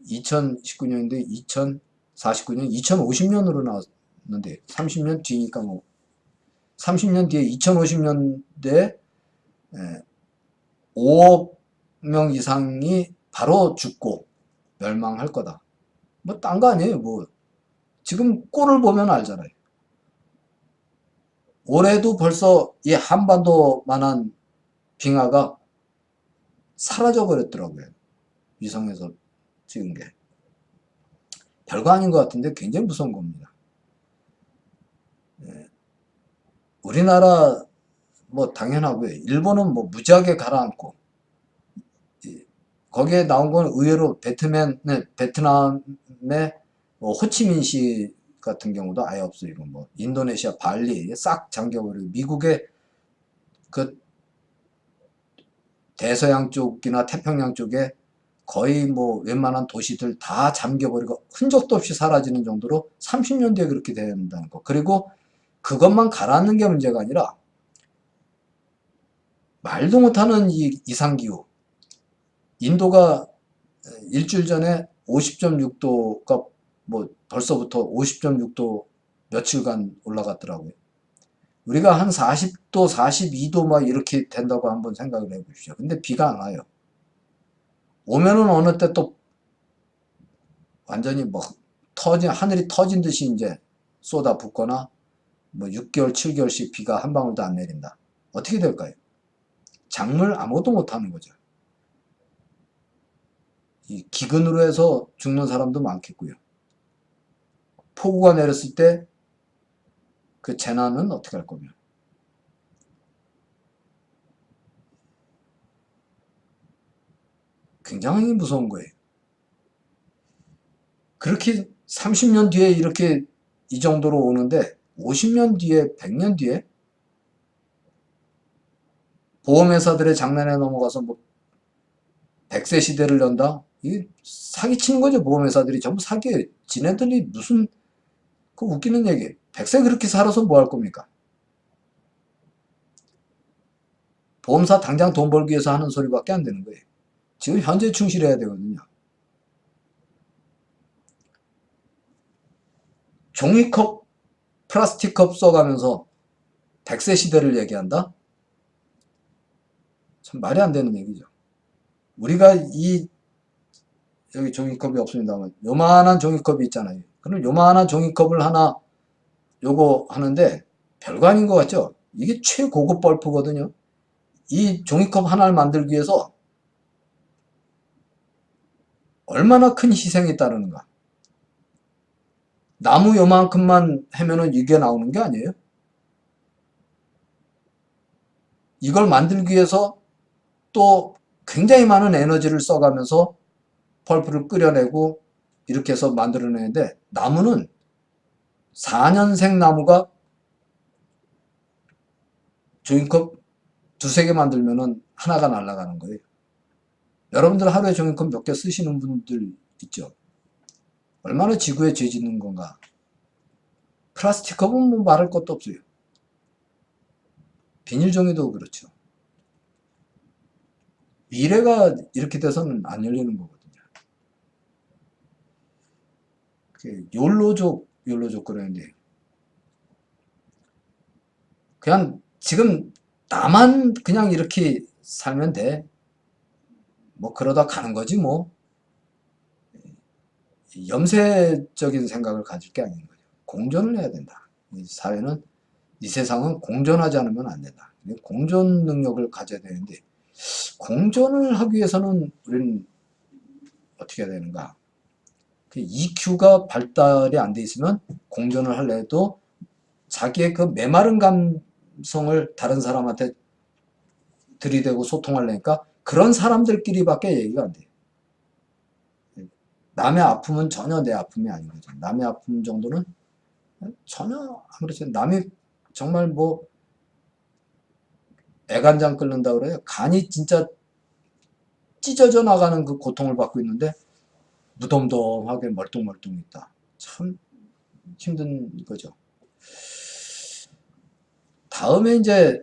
Speaker 1: 2019년인데 2049년 2050년으로 나왔는데 30년 뒤니까 뭐 30년 뒤에 2050년대에 5억 명 이상이 바로 죽고 멸망할 거다. 뭐 딴 거 아니에요. 뭐 지금 꼴을 보면 알잖아요. 올해도 벌써 이 한반도만한 빙하가 사라져 버렸더라고요. 위성에서 찍은 게. 별거 아닌 것 같은데 굉장히 무서운 겁니다. 우리나라 뭐 당연하고요. 일본은 뭐 무지하게 가라앉고 거기에 나온 건 의외로 베트남의 뭐 호치민시 같은 경우도 아예 없어지고 뭐 인도네시아 발리 싹 잠겨버리고 미국의 그 대서양 쪽이나 태평양 쪽에 거의 뭐 웬만한 도시들 다 잠겨버리고 흔적도 없이 사라지는 정도로 30년 뒤에 그렇게 된다는 거. 그리고 그것만 가라앉는 게 문제가 아니라 말도 못하는 이 이상기후. 인도가 일주일 전에 50.6도가 뭐 벌써부터 50.6도 며칠간 올라갔더라고요. 우리가 한 40도, 42도 막 이렇게 된다고 한번 생각을 해보십시오. 근데 비가 안 와요. 오면은 어느 때 또 완전히 뭐 하늘이 터진 듯이 이제 쏟아붓거나 뭐 6개월, 7개월씩 비가 한 방울도 안 내린다. 어떻게 될까요? 작물 아무것도 못하는 거죠. 이 기근으로 해서 죽는 사람도 많겠고요. 폭우가 내렸을 때 그 재난은 어떻게 할 거며. 굉장히 무서운 거예요. 그렇게 30년 뒤에 이렇게 이 정도로 오는데 50년 뒤에 100년 뒤에 보험회사들의 장난에 넘어가서 뭐 100세 시대를 연다? 이게 사기치는 거죠. 보험회사들이 전부 사기예요. 지네들이 무슨 그 웃기는 얘기 100세 그렇게 살아서 뭐 할 겁니까? 보험사 당장 돈 벌기 위해서 하는 소리밖에 안 되는 거예요. 지금 현재 충실해야 되거든요. 종이컵, 플라스틱 컵 써가면서 100세 시대를 얘기한다? 참 말이 안 되는 얘기죠. 우리가 여기 종이컵이 없습니다만 요만한 종이컵이 있잖아요. 그럼 요만한 종이컵을 하나 요거 하는데 별거 아닌 것 같죠? 이게 최고급 벌프거든요. 이 종이컵 하나를 만들기 위해서 얼마나 큰 희생이 따르는가. 나무 요만큼만 하면은 이게 나오는 게 아니에요. 이걸 만들기 위해서 또 굉장히 많은 에너지를 써가면서 펄프를 끓여내고 이렇게 해서 만들어내는데, 나무는 4년생 나무가 종이컵 두세 개 만들면은 하나가 날아가는 거예요. 여러분들 하루에 종이컵 몇 개 쓰시는 분들 있죠? 얼마나 지구에 죄 짓는 건가. 플라스틱 컵은 뭐 말할 것도 없어요. 비닐종이도 그렇죠. 미래가 이렇게 돼서는 안 열리는 거거든요. 욜로족 그러는데, 그냥 지금 나만 그냥 이렇게 살면 돼. 뭐 그러다 가는 거지 뭐. 염세적인 생각을 가질 게 아닌 거죠. 공존을 해야 된다. 이 사회는, 이 세상은 공존하지 않으면 안 된다. 공존 능력을 가져야 되는데, 공존을 하기 위해서는 우리는 어떻게 해야 되는가? 그 EQ가 발달이 안 돼 있으면 공존을 하려 해도 자기의 그 메마른 감성을 다른 사람한테 들이대고 소통하려니까 그런 사람들끼리밖에 얘기가 안 돼요. 남의 아픔은 전혀 내 아픔이 아닌 거죠. 남의 아픔 정도는 전혀 아무렇지 않아요. 남이 정말 뭐 애간장 끓는다 그래요. 간이 진짜 찢어져 나가는 그 고통을 받고 있는데 무덤덤하게 멀뚱멀뚱 있다. 참 힘든 거죠. 다음에 이제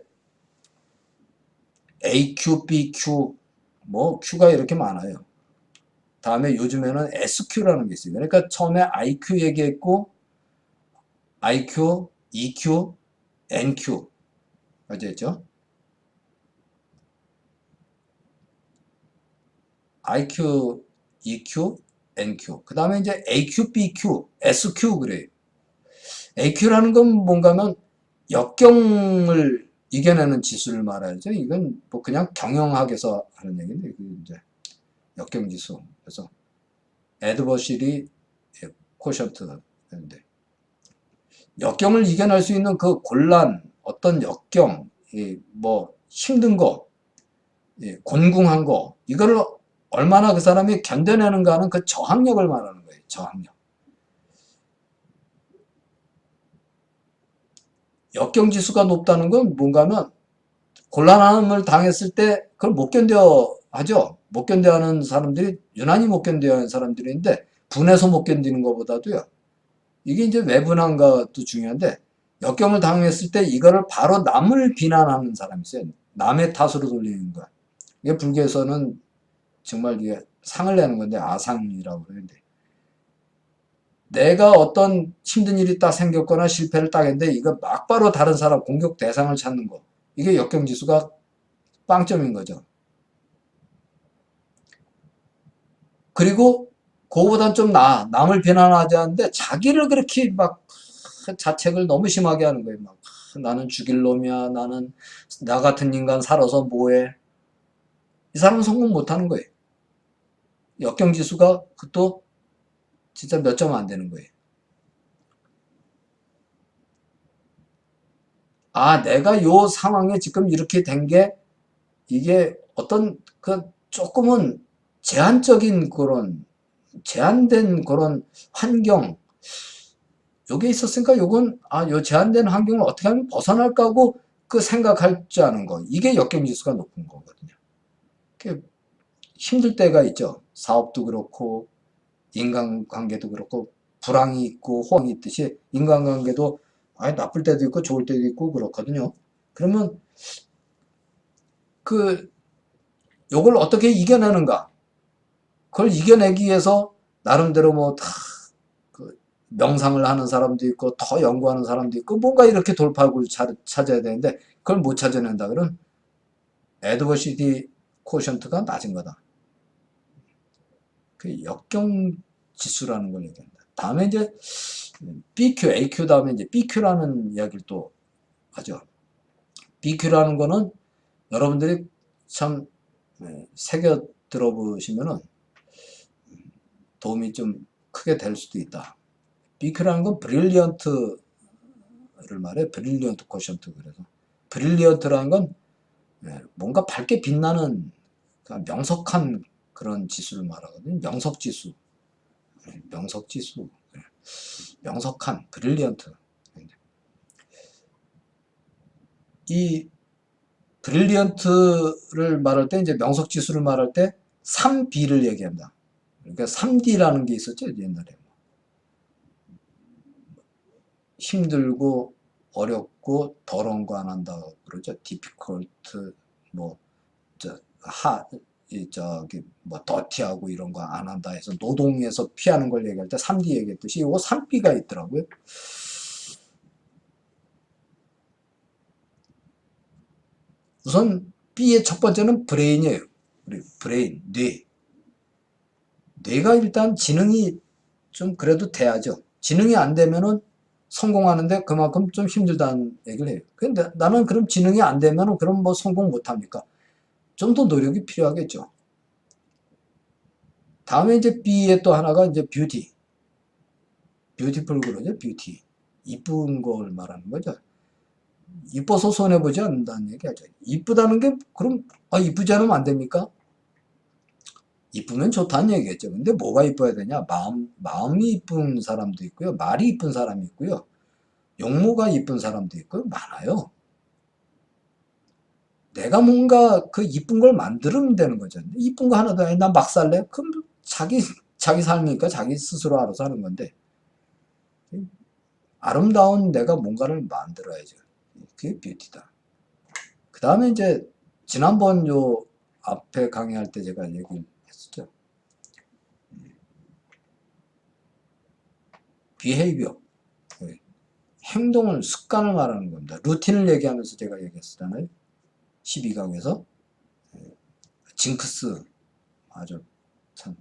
Speaker 1: AQ, BQ, 뭐 Q가 이렇게 많아요. 다음에 요즘에는 SQ라는 게 있어요. 그러니까 처음에 IQ 얘기했고 IQ, EQ, NQ 아시겠죠? IQ, EQ, NQ. 그 다음에 이제 AQ, BQ, SQ 그래요. AQ라는 건 뭔가 하면 역경을 이겨내는 지수를 말하죠. 이건 뭐 그냥 경영학에서 하는 얘기인데, 이제 역경지수. 그래서 애드버시리 코션트인데, 역경을 이겨낼 수 있는 그 곤란, 어떤 역경, 뭐 힘든 거, 곤궁한 거, 이거를 얼마나 그 사람이 견뎌내는가 하는 그 저항력을 말하는 거예요. 저항력. 역경지수가 높다는 건 뭔가 하면 곤란함을 당했을 때 그걸 못 견뎌 하죠. 못 견뎌 하는 사람들이, 유난히 못 견뎌 하는 사람들인데, 분해서 못 견디는 것보다도요. 이게 이제 외분한가도 중요한데, 역경을 당했을 때 이거를 바로 남을 비난하는 사람이 있어요. 남의 탓으로 돌리는 거야. 이게 불교에서는 정말 이게 상을 내는 건데, 아상이라고 그러는데, 내가 어떤 힘든 일이 딱 생겼거나 실패를 딱 했는데 이거 막바로 다른 사람 공격 대상을 찾는 거, 이게 역경지수가 빵점인 거죠. 그리고 그거보단 좀 남을 비난하지 않는데 자기를 그렇게 막 자책을 너무 심하게 하는 거예요. 막 나는 죽일 놈이야, 나는 나 같은 인간 살아서 뭐해. 이 사람은 성공 못하는 거예요. 역경지수가 그것도 진짜 몇 점 안 되는 거예요. 아, 내가 요 상황에 지금 이렇게 된 게, 이게 어떤 그 조금은 제한적인 그런, 제한된 그런 환경, 요게 있었으니까 요건, 아, 요 제한된 환경을 어떻게 하면 벗어날까 하고 그 생각할 줄 아는 거. 이게 역경지수가 높은 거거든요. 힘들 때가 있죠. 사업도 그렇고, 인간관계도 그렇고, 불황이 있고, 호황이 있듯이, 인간관계도 나쁠 때도 있고, 좋을 때도 있고, 그렇거든요. 그러면 그 요걸 어떻게 이겨내는가? 그걸 이겨내기 위해서 나름대로 뭐 다 그 명상을 하는 사람도 있고 더 연구하는 사람도 있고 뭔가 이렇게 돌파구를 찾아야 되는데 그걸 못 찾아낸다. 그럼 애드버시티 코션트가 낮은 거다. 그 역경 지수라는 걸 얘기합니다. 다음에 이제 BQ, AQ 다음에 이제 BQ라는 이야기를 또 하죠. BQ라는 거는 여러분들이 참 새겨 들어보시면은 도움이 좀 크게 될 수도 있다. BQ라는 건 브릴리언트를 말해. 브릴리언트 코션트. 그래서 브릴리언트라는 건 뭔가 밝게 빛나는 명석한 그런 지수를 말하거든요. 명석지수. 명석지수. 명석한 브릴리언트. 이 브릴리언트를 말할 때 이제 명석지수를 말할 때 3B를 얘기합니다. 그러니까 3D라는 게 있었죠. 옛날에. 힘들고 어렵고 더러운 거 안 한다 그러죠. difficult 뭐 저기 뭐 더티하고 이런 거 안 한다 해서 노동에서 피하는 걸 얘기할 때 3D 얘기했듯이 이거 3B가 있더라고요. 우선 B의 첫 번째는 브레인이에요. 브레인, 뇌가 일단 지능이 좀 그래도 돼야죠. 지능이 안 되면은 성공하는데 그만큼 좀 힘들다는 얘기를 해요. 근데 나는 그럼 지능이 안 되면은 그럼 뭐 성공 못 합니까? 좀 더 노력이 필요하겠죠. 다음에 이제 B의 또 하나가 이제 뷰티. 뷰티풀 그러죠. 뷰티. 이쁜 걸 말하는 거죠. 이뻐서 손해보지 않는다는 얘기하죠. 이쁘다는 게 그럼 이쁘지 않으면 안 됩니까? 이쁘면 좋다는 얘기겠죠. 근데 뭐가 이뻐야 되냐? 마음이 이쁜 사람도 있고요. 말이 이쁜 사람이 있고요. 용모가 이쁜 사람도 있고요. 많아요. 내가 뭔가 그 이쁜 걸 만들면 되는 거죠. 이쁜 거 하나도 아니 난막 살래? 그럼 자기 삶이니까 자기 스스로 알아서 하는 건데 아름다운 내가 뭔가를 만들어야죠. 그게 뷰티다. 그 다음에 이제 지난번 요 앞에 강의할 때 제가 얘기를 했었죠. 비헤이비어. 행동을, 습관을 말하는 겁니다. 루틴을 얘기하면서 제가 얘기했었잖아요. 12강에서. 징크스. 아주 참.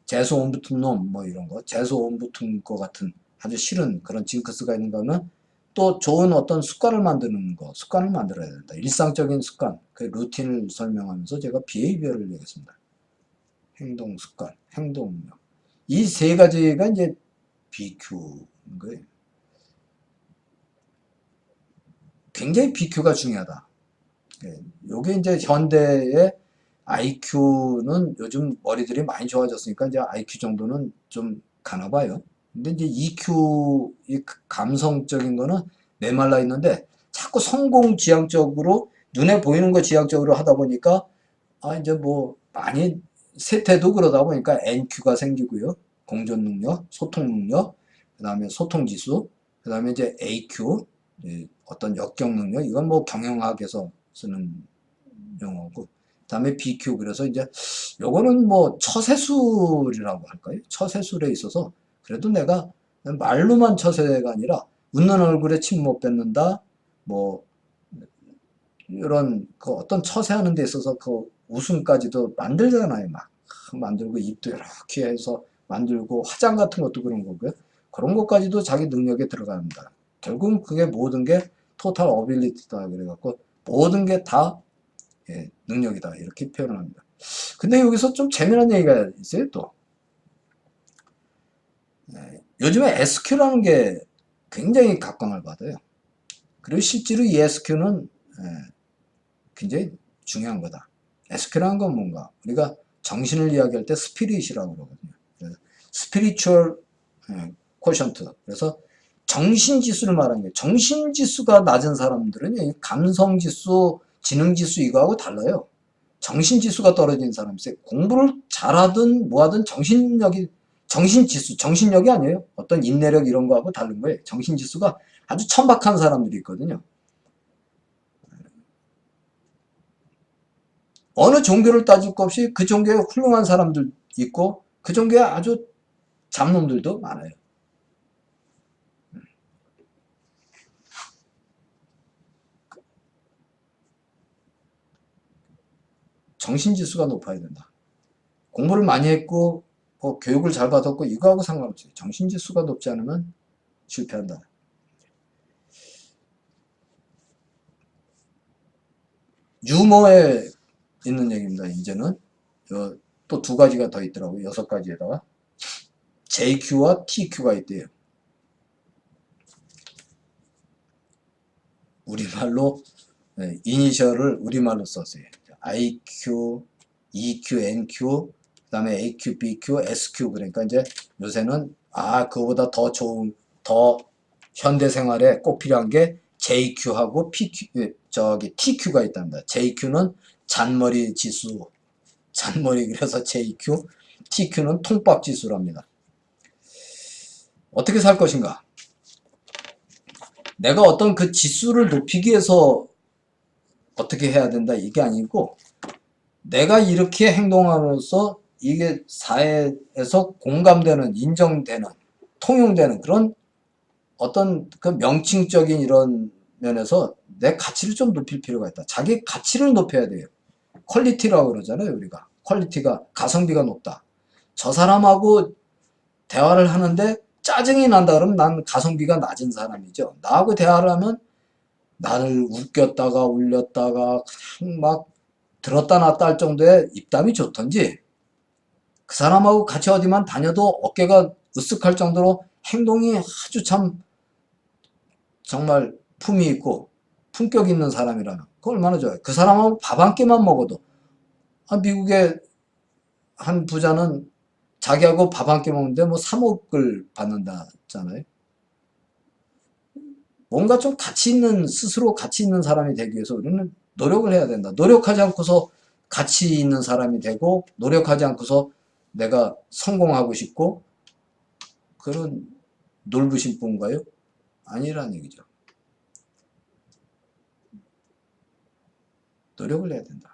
Speaker 1: 재수 온 붙은 놈, 뭐 이런 거. 재수 온 붙은 거 같은 아주 싫은 그런 징크스가 있는 거면 또 좋은 어떤 습관을 만드는 거, 습관을 만들어야 된다. 일상적인 습관, 그 루틴을 설명하면서 제가 비헤이비어를 얘기했습니다. 행동 습관, 행동력. 이 세 가지가 이제 BQ인 거예요. 굉장히 BQ가 중요하다. 요게 이제 현대의 IQ는 요즘 머리들이 많이 좋아졌으니까 이제 IQ 정도는 좀 가나 봐요. 근데 이제 EQ, 이 감성적인 거는 메말라 있는데 자꾸 성공 지향적으로 눈에 보이는 거 지향적으로 하다 보니까 이제 뭐 많이 세태도 그러다 보니까 NQ가 생기고요. 공존 능력, 소통 능력, 그 다음에 소통 지수, 그 다음에 이제 AQ, 어떤 역경 능력, 이건 뭐 경영학에서 쓰는 용어고, 그 다음에 BQ, 그래서 이제 요거는 뭐 처세술이라고 할까요? 처세술에 있어서 그래도 내가 말로만 처세가 아니라 웃는 얼굴에 침 못 뱉는다, 뭐 이런 그 어떤 처세하는 데 있어서 그 웃음까지도 만들잖아요. 막 만들고 입도 이렇게 해서 만들고 화장 같은 것도 그런 거고요. 그런 것까지도 자기 능력에 들어갑니다. 결국은 그게 모든 게 토탈 어빌리티다 그래갖고 모든 게 다 능력이다 이렇게 표현을 합니다. 근데 여기서 좀 재미난 얘기가 있어요. 또 요즘에 SQ라는 게 굉장히 각광을 받아요. 그리고 실제로 이 SQ는 굉장히 중요한 거다. SQ라는 건 뭔가 우리가 정신을 이야기할 때 스피릿이라고 그러거든요. 스피리추얼 쿼션트. 그래서 정신지수를 말하는 거예요. 정신지수가 낮은 사람들은 감성지수, 지능지수 이거하고 달라요. 정신지수가 떨어진 사람이 있어요. 공부를 잘하든 뭐하든 정신지수, 정신력이 아니에요. 어떤 인내력 이런 거하고 다른 거예요. 정신지수가 아주 천박한 사람들이 있거든요. 어느 종교를 따질 것 없이 그 종교에 훌륭한 사람들 있고 그 종교에 아주 잡놈들도 많아요. 정신지수가 높아야 된다. 공부를 많이 했고 뭐 교육을 잘 받았고 이거하고 상관없이 정신지수가 높지 않으면 실패한다. 유머에 있는 얘기입니다. 이제는 또 두 가지가 더 있더라고요. 6가지에다가 JQ와 TQ가 있대요. 우리말로 이니셜을 우리말로 썼어요. IQ, EQ, NQ, 그 다음에 AQ, BQ, SQ. 그러니까 이제 요새는 그거보다 더 좋은, 더 현대생활에 꼭 필요한 게 JQ하고 TQ가 있답니다. JQ는 잔머리 지수, 잔머리 그래서 JQ, TQ는 통밥 지수랍니다. 어떻게 살 것인가? 내가 어떤 그 지수를 높이기 위해서 어떻게 해야 된다 이게 아니고 내가 이렇게 행동함으로써 이게 사회에서 공감되는, 인정되는, 통용되는 그런 어떤 그 명칭적인 이런 면에서 내 가치를 좀 높일 필요가 있다. 자기 가치를 높여야 돼요. 퀄리티라고 그러잖아요, 우리가. 퀄리티가, 가성비가 높다. 저 사람하고 대화를 하는데 짜증이 난다 그러면 난 가성비가 낮은 사람이죠. 나하고 대화를 하면 나를 웃겼다가 울렸다가 그냥 막 들었다 놨다 할 정도의 입담이 좋던지 그 사람하고 같이 어디만 다녀도 어깨가 으쓱할 정도로 행동이 아주 참 정말 품이 있고 품격 있는 사람이라면 그거 얼마나 좋아요. 그 사람하고 밥 한 끼만 먹어도 미국의 한 부자는 자기하고 밥 한 끼 먹는데 뭐 3억을 받는다잖아요. 뭔가 좀 가치 있는, 스스로 가치 있는 사람이 되기 위해서 우리는 노력을 해야 된다. 노력하지 않고서 가치 있는 사람이 되고 노력하지 않고서 내가 성공하고 싶고 그런 놀부심 뿐인가요? 아니란 얘기죠. 노력을 해야 된다.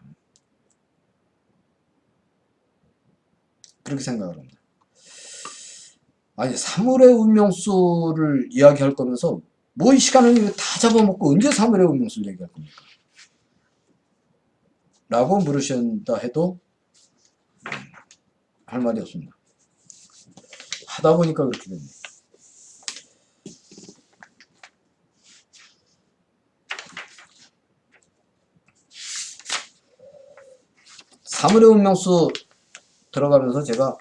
Speaker 1: 그렇게 생각을 합니다. 아니, 사물의 운명수를 이야기할 거면서 뭐 이 시간을 다 잡아먹고 언제 사물의 운명수를 얘기할 겁니까? 라고 물으신다 해도 할 말이 없습니다. 하다 보니까 그렇게 됩니다. 사물의 운명수 들어가면서 제가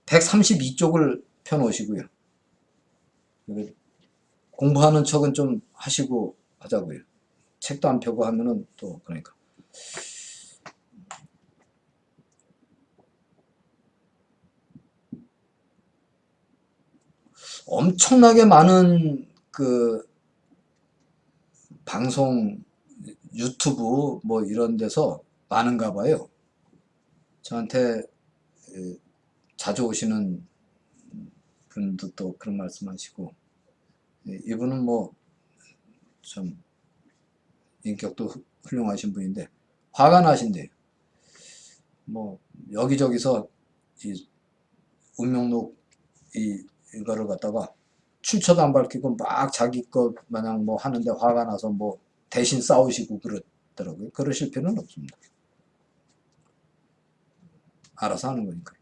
Speaker 1: 132쪽을 펴놓으시고요. 공부하는 척은 좀 하시고 하자고요. 책도 안 펴고 하면은 또 그러니까. 엄청나게 많은 그 방송 유튜브 뭐 이런 데서 많은가 봐요. 저한테 자주 오시는 분도 또 그런 말씀 하시고 이분은 뭐 좀 인격도 훌륭하신 분인데 화가 나신대요. 뭐 여기저기서 이 운명록 이거를 갖다가 출처도 안 밝히고 막 자기 것 마냥 뭐 하는데 화가 나서 뭐 대신 싸우시고 그러더라고요. 그러실 필요는 없습니다. 알아서 하는 거니까.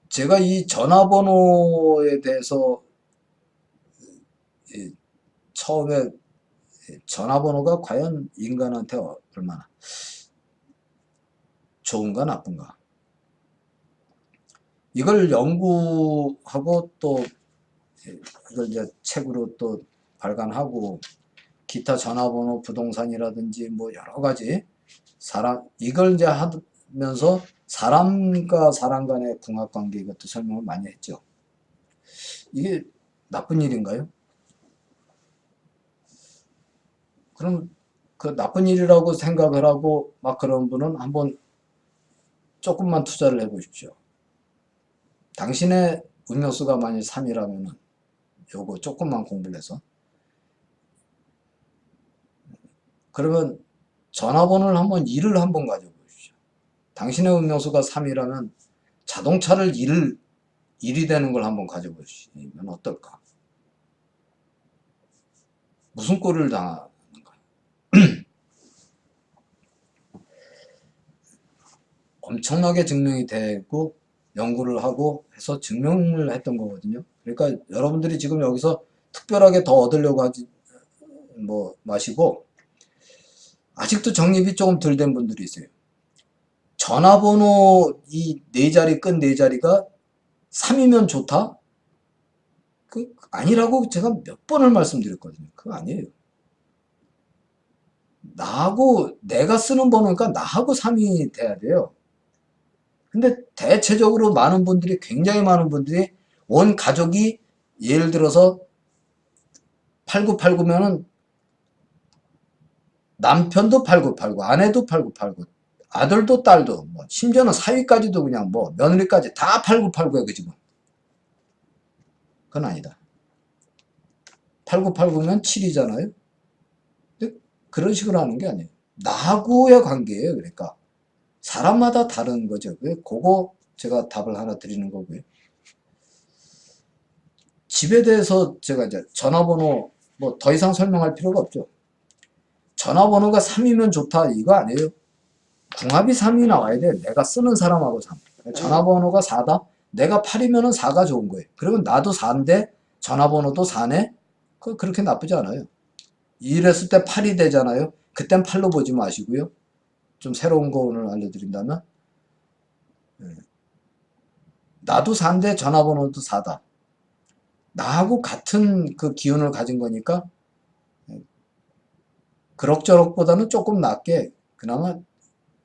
Speaker 1: 제가 이 전화번호에 대해서 처음에 전화번호가 과연 인간한테 얼마나 좋은가 나쁜가 이걸 연구하고 또 이걸 이제 책으로 또 발간하고 기타 전화번호 부동산이라든지 뭐 여러 가지 이걸 이제 하면서 사람과 사람 간의 궁합관계 이것도 설명을 많이 했죠. 이게 나쁜 일인가요? 그럼 그 나쁜 일이라고 생각을 하고 막 그런 분은 한번 조금만 투자를 해 보십시오. 당신의 음료수가 만약 3이라면은 요거 조금만 공부를 해서 그러면 전화번호를 한번 1을 한번 가져보십시오. 당신의 음료수가 3이라면 자동차를 1이 되는 걸 한번 가져보시면 어떨까? 무슨 꼴을 당하는가? 엄청나게 증명이 되고 연구를 하고 해서 증명을 했던 거거든요. 그러니까 여러분들이 지금 여기서 특별하게 더 얻으려고 하지 마시고 아직도 정립이 조금 덜 된 분들이 있어요. 전화번호 이 네 자리 끈 네 자리가 3이면 좋다? 그 아니라고 제가 몇 번을 말씀드렸거든요. 그거 아니에요. 나하고 내가 쓰는 번호니까 나하고 3이 돼야 돼요. 근데 대체적으로 많은 분들이 굉장히 많은 분들이 온 가족이 예를 들어서 8989면은 남편도 8989 아내도 8989 아들도 딸도 뭐 심지어는 사위까지도 그냥 뭐 며느리까지 다 8989야 그 집은. 그건 아니다. 8989면 7이잖아요. 근데 그런 식으로 하는 게 아니에요. 나하고의 관계예요. 그러니까 사람마다 다른 거죠. 그거 제가 답을 하나 드리는 거고요. 집에 대해서 제가 이제 전화번호 뭐 더 이상 설명할 필요가 없죠. 전화번호가 3이면 좋다 이거 아니에요. 궁합이 3이 나와야 돼. 내가 쓰는 사람하고 3. 전화번호가 4다. 내가 8이면 4가 좋은 거예요. 그러면 나도 4인데 전화번호도 4네. 그렇게 나쁘지 않아요. 이랬을 때 8이 되잖아요. 그땐 8로 보지 마시고요. 좀 새로운 거 오늘 알려드린다면 나도 4인데 전화번호도 4다. 나하고 같은 그 기운을 가진 거니까 그럭저럭보다는 조금 낫게 그나마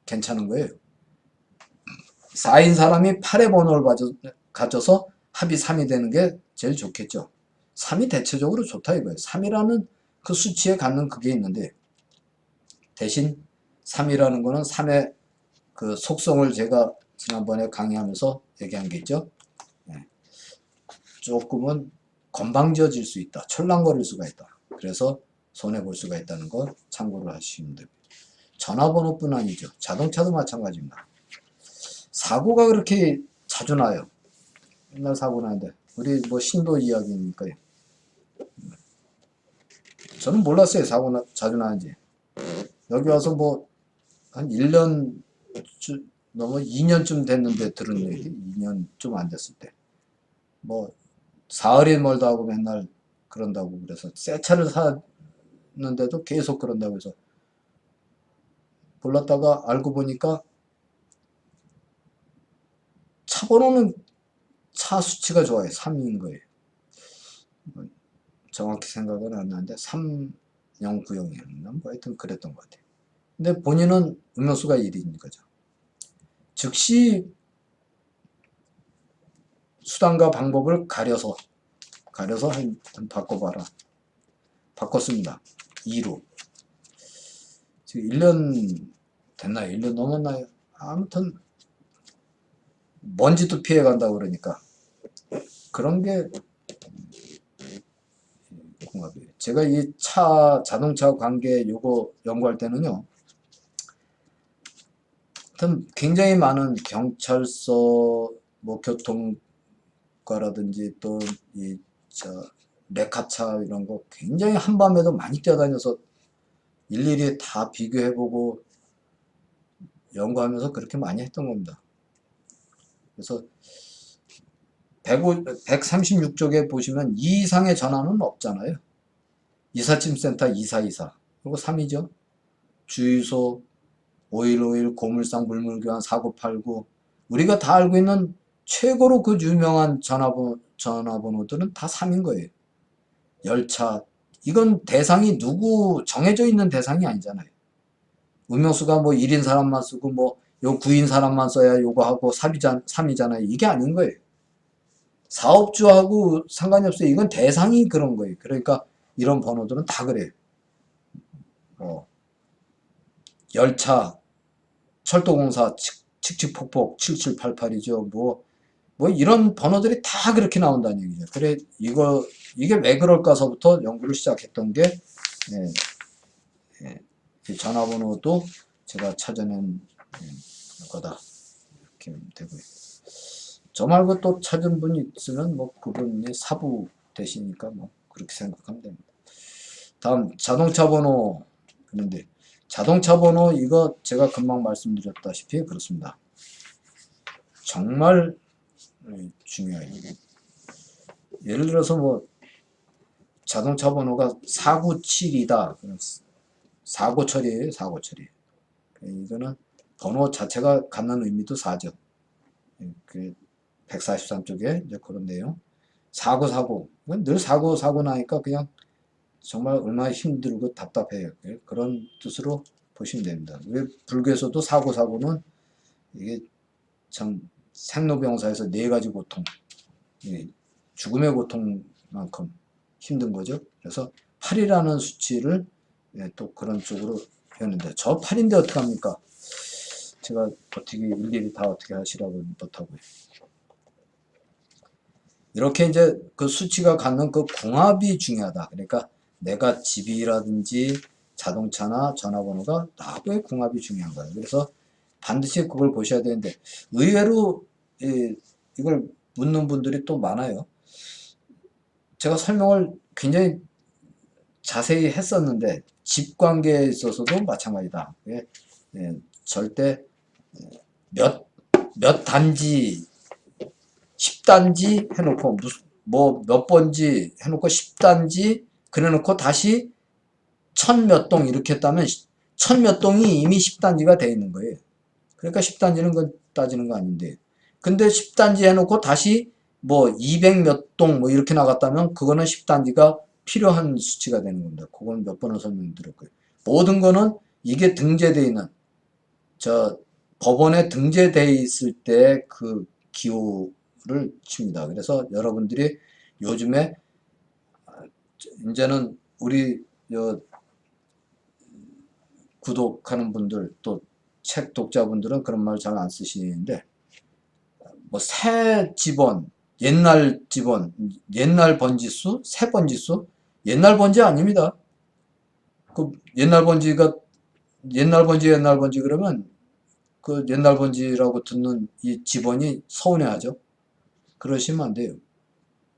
Speaker 1: 괜찮은 거예요. 4인 사람이 8의 번호를 가져서 합이 3이 되는 게 제일 좋겠죠. 3이 대체적으로 좋다 이거예요. 3이라는 그 수치에 갖는 그게 있는데 대신 3이라는 거는 3의 그 속성을 제가 지난번에 강의하면서 얘기한 게 있죠. 조금은 건방져질 수 있다. 철랑거릴 수가 있다. 그래서 손해볼 수가 있다는 거 참고를 하시면 됩니다. 전화번호뿐 아니죠. 자동차도 마찬가지입니다. 사고가 그렇게 자주 나요. 옛날 사고 나는데 우리 뭐 신도 이야기니까요. 저는 몰랐어요. 자주 나는지. 여기 와서 뭐 한 1년 넘어 2년쯤 됐는데 들은 얘기. 2년 좀 안 됐을 때. 뭐 사흘이 멀다 하고 맨날 그런다고 그래서 새 차를 샀는데도 계속 그런다고 해서 몰랐다가 알고 보니까 차 번호는 차 수치가 좋아요. 3인 거예요. 정확히 생각은 안 나는데 3090이었나 뭐 하여튼 그랬던 것 같아요. 근데 본인은 음료수가 1인 거죠. 즉시 수단과 방법을 가려서 한번 바꿔봐라. 바꿨습니다. 2로. 지금 1년 됐나요? 1년 넘었나요? 아무튼 먼지도 피해간다고 그러니까 그런 게 궁합이에요. 제가 이 자동차 관계 요거 연구할 때는요. 하여튼 굉장히 많은 경찰서 뭐 교통과라든지 또 이 레카차 이런 거 굉장히 한밤에도 많이 뛰어다녀서 일일이 다 비교해보고 연구하면서 그렇게 많이 했던 겁니다. 그래서 136쪽에 보시면 2 이상의 전화는 없잖아요. 이삿짐센터 2424 이거 3이죠. 주유소 5151 고물상 물물교환 4989 우리가 다 알고 있는 최고로 그 유명한 전화번호들은 다 3인 거예요. 열차 이건 대상이 누구 정해져 있는 대상이 아니잖아요. 음료수가 뭐 1인 사람만 쓰고 뭐 요 9인 사람만 써야 요거 하고 3이잖아요. 이게 아닌 거예요. 사업주하고 상관이 없어요. 이건 대상이 그런 거예요. 그러니까 이런 번호들은 다 그래요. 열차 철도공사 칙칙폭폭 7788이죠. 뭐 뭐 이런 번호들이 다 그렇게 나온다는 얘기죠. 그래 이게 왜 그럴까서부터 연구를 시작했던 게 예, 예, 이 전화번호도 제가 찾아낸 거다 이렇게 되고요. 저 말고 또 찾은 분이 있으면 뭐 그분이 사부 되시니까 뭐 그렇게 생각하면 됩니다. 다음 자동차 번호. 그런데 자동차 번호 이거 제가 금방 말씀드렸다시피 그렇습니다. 정말 중요해요. 예를 들어서 뭐 자동차 번호가 497이다. 사고 처리예요. 사고 처리. 이거는 번호 자체가 갖는 의미도 4죠. 그 143쪽에 이제 그런 내용. 사고. 이건 늘 사고 나니까 그냥 정말 얼마나 힘들고 답답해요. 그런 뜻으로 보시면 됩니다. 왜 불교에서도 사고는 이게 참 생로병사에서 네 가지 고통, 죽음의 고통만큼 힘든 거죠. 그래서 8이라는 수치를 또 그런 쪽으로 했는데 저 8인데 어떡합니까? 제가 어떻게 일일이 다 어떻게 하시라고 못하고요. 이렇게 이제 그 수치가 갖는 그 궁합이 중요하다. 그러니까 내가 집이라든지 자동차나 전화번호가 나하고의 궁합이 중요한 거예요. 그래서 반드시 그걸 보셔야 되는데 의외로 이걸 묻는 분들이 또 많아요. 제가 설명을 굉장히 자세히 했었는데 집 관계에 있어서도 마찬가지다. 절대 몇 단지 10단지 해놓고 뭐 몇 번지 해놓고 10단지 그래놓고 다시 천 몇 동 이렇게 했다면 천 몇 동이 이미 10단지가 돼 있는 거예요. 그러니까 10단지는 그 따지는 거 아닌데 근데 10단지 해놓고 다시 뭐 200 몇 동 뭐 이렇게 나갔다면 그거는 10단지가 필요한 수치가 되는 겁니다. 그건 몇 번을 설명드렸고요. 모든 거는 이게 등재되어 있는 저 법원에 등재되어 있을 때 그 기호를 칩니다. 그래서 여러분들이 요즘에 이제는 우리 구독하는 분들 또 책 독자분들은 그런 말 잘 안 쓰시는데 뭐 새 집원, 옛날 집원, 옛날 번지수, 새 번지수, 옛날 번지 아닙니다. 그 옛날 번지가 옛날 번지 그러면 그 옛날 번지라고 듣는 이 집원이 서운해하죠. 그러시면 안 돼요.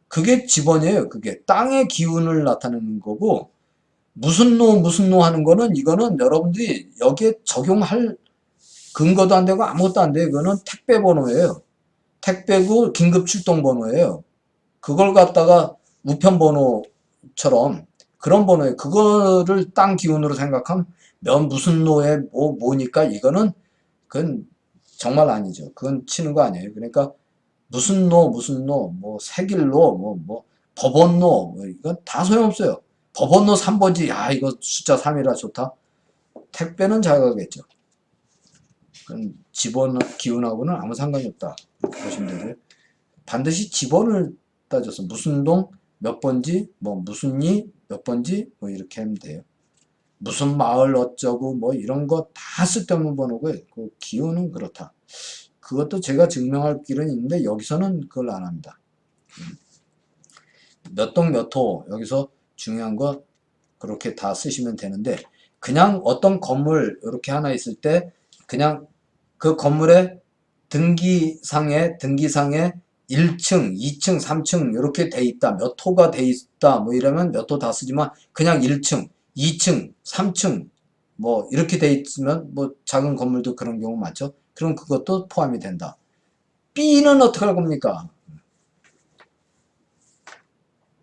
Speaker 1: 그게 집원이에요. 그게 땅의 기운을 나타내는 거고 무슨 노 하는 거는 이거는 여러분들이 여기에 적용할 근거도 안 되고 아무것도 안 돼요. 이거는 택배 번호예요. 택배고 긴급 출동 번호예요. 그걸 갖다가 우편 번호처럼 그런 번호예요. 그거를 땅 기운으로 생각하면 무슨 노에 뭐니까 이거는 그건 정말 아니죠. 그건 치는 거 아니에요. 그러니까 무슨 노, 뭐 세길로, 뭐 법원노, 뭐 이건 다 소용없어요. 법원노 3번지, 야 이거 숫자 3이라 좋다. 택배는 작아겠죠. 그건 집원 기운하고는 아무 상관이 없다. 보시면 되고요. 반드시 집원을 따져서 무슨 동 몇 번지, 뭐 무슨 리 몇 번지, 뭐 이렇게 하면 돼요. 무슨 마을 어쩌고 뭐 이런 거 다 쓸데없는 번호고요. 그 기운은 그렇다. 그것도 제가 증명할 길은 있는데 여기서는 그걸 안 합니다. 몇 동 몇 호 여기서 중요한 거 그렇게 다 쓰시면 되는데 그냥 어떤 건물 이렇게 하나 있을 때 그냥 그 건물의 등기상에 1층, 2층, 3층 이렇게 돼 있다. 몇 호가 돼 있다. 뭐 이러면 몇 호 다 쓰지만 그냥 1층, 2층, 3층 뭐 이렇게 돼 있으면 뭐 작은 건물도 그런 경우 많죠. 그럼 그것도 포함이 된다. B는 어떻게 할 겁니까?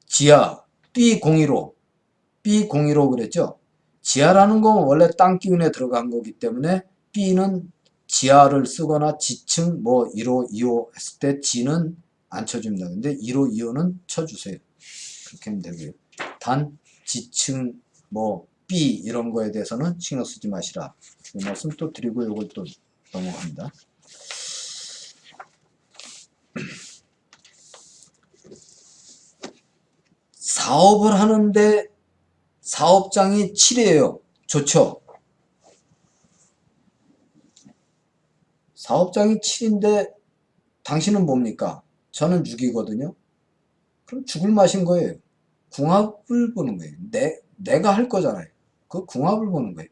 Speaker 1: 지하, B015 그랬죠? 지하라는 건 원래 땅 기운에 들어간 거기 때문에 B는 지하를 쓰거나 지층 뭐 1호, 2호 했을 때 G는 안 쳐줍니다. 근데 1호, 2호는 쳐주세요. 그렇게 하면 되고요. 단 지층 뭐 B 이런 거에 대해서는 신경 쓰지 마시라. 이 말씀 또 드리고 이걸 또 넘어갑니다. 사업을 하는데 사업장이 7이에요. 좋죠? 사업장이 7인데 당신은 뭡니까? 저는 6이거든요. 그럼 죽을 맛인 거예요. 궁합을 보는 거예요. 내가 할 거잖아요. 그 궁합을 보는 거예요.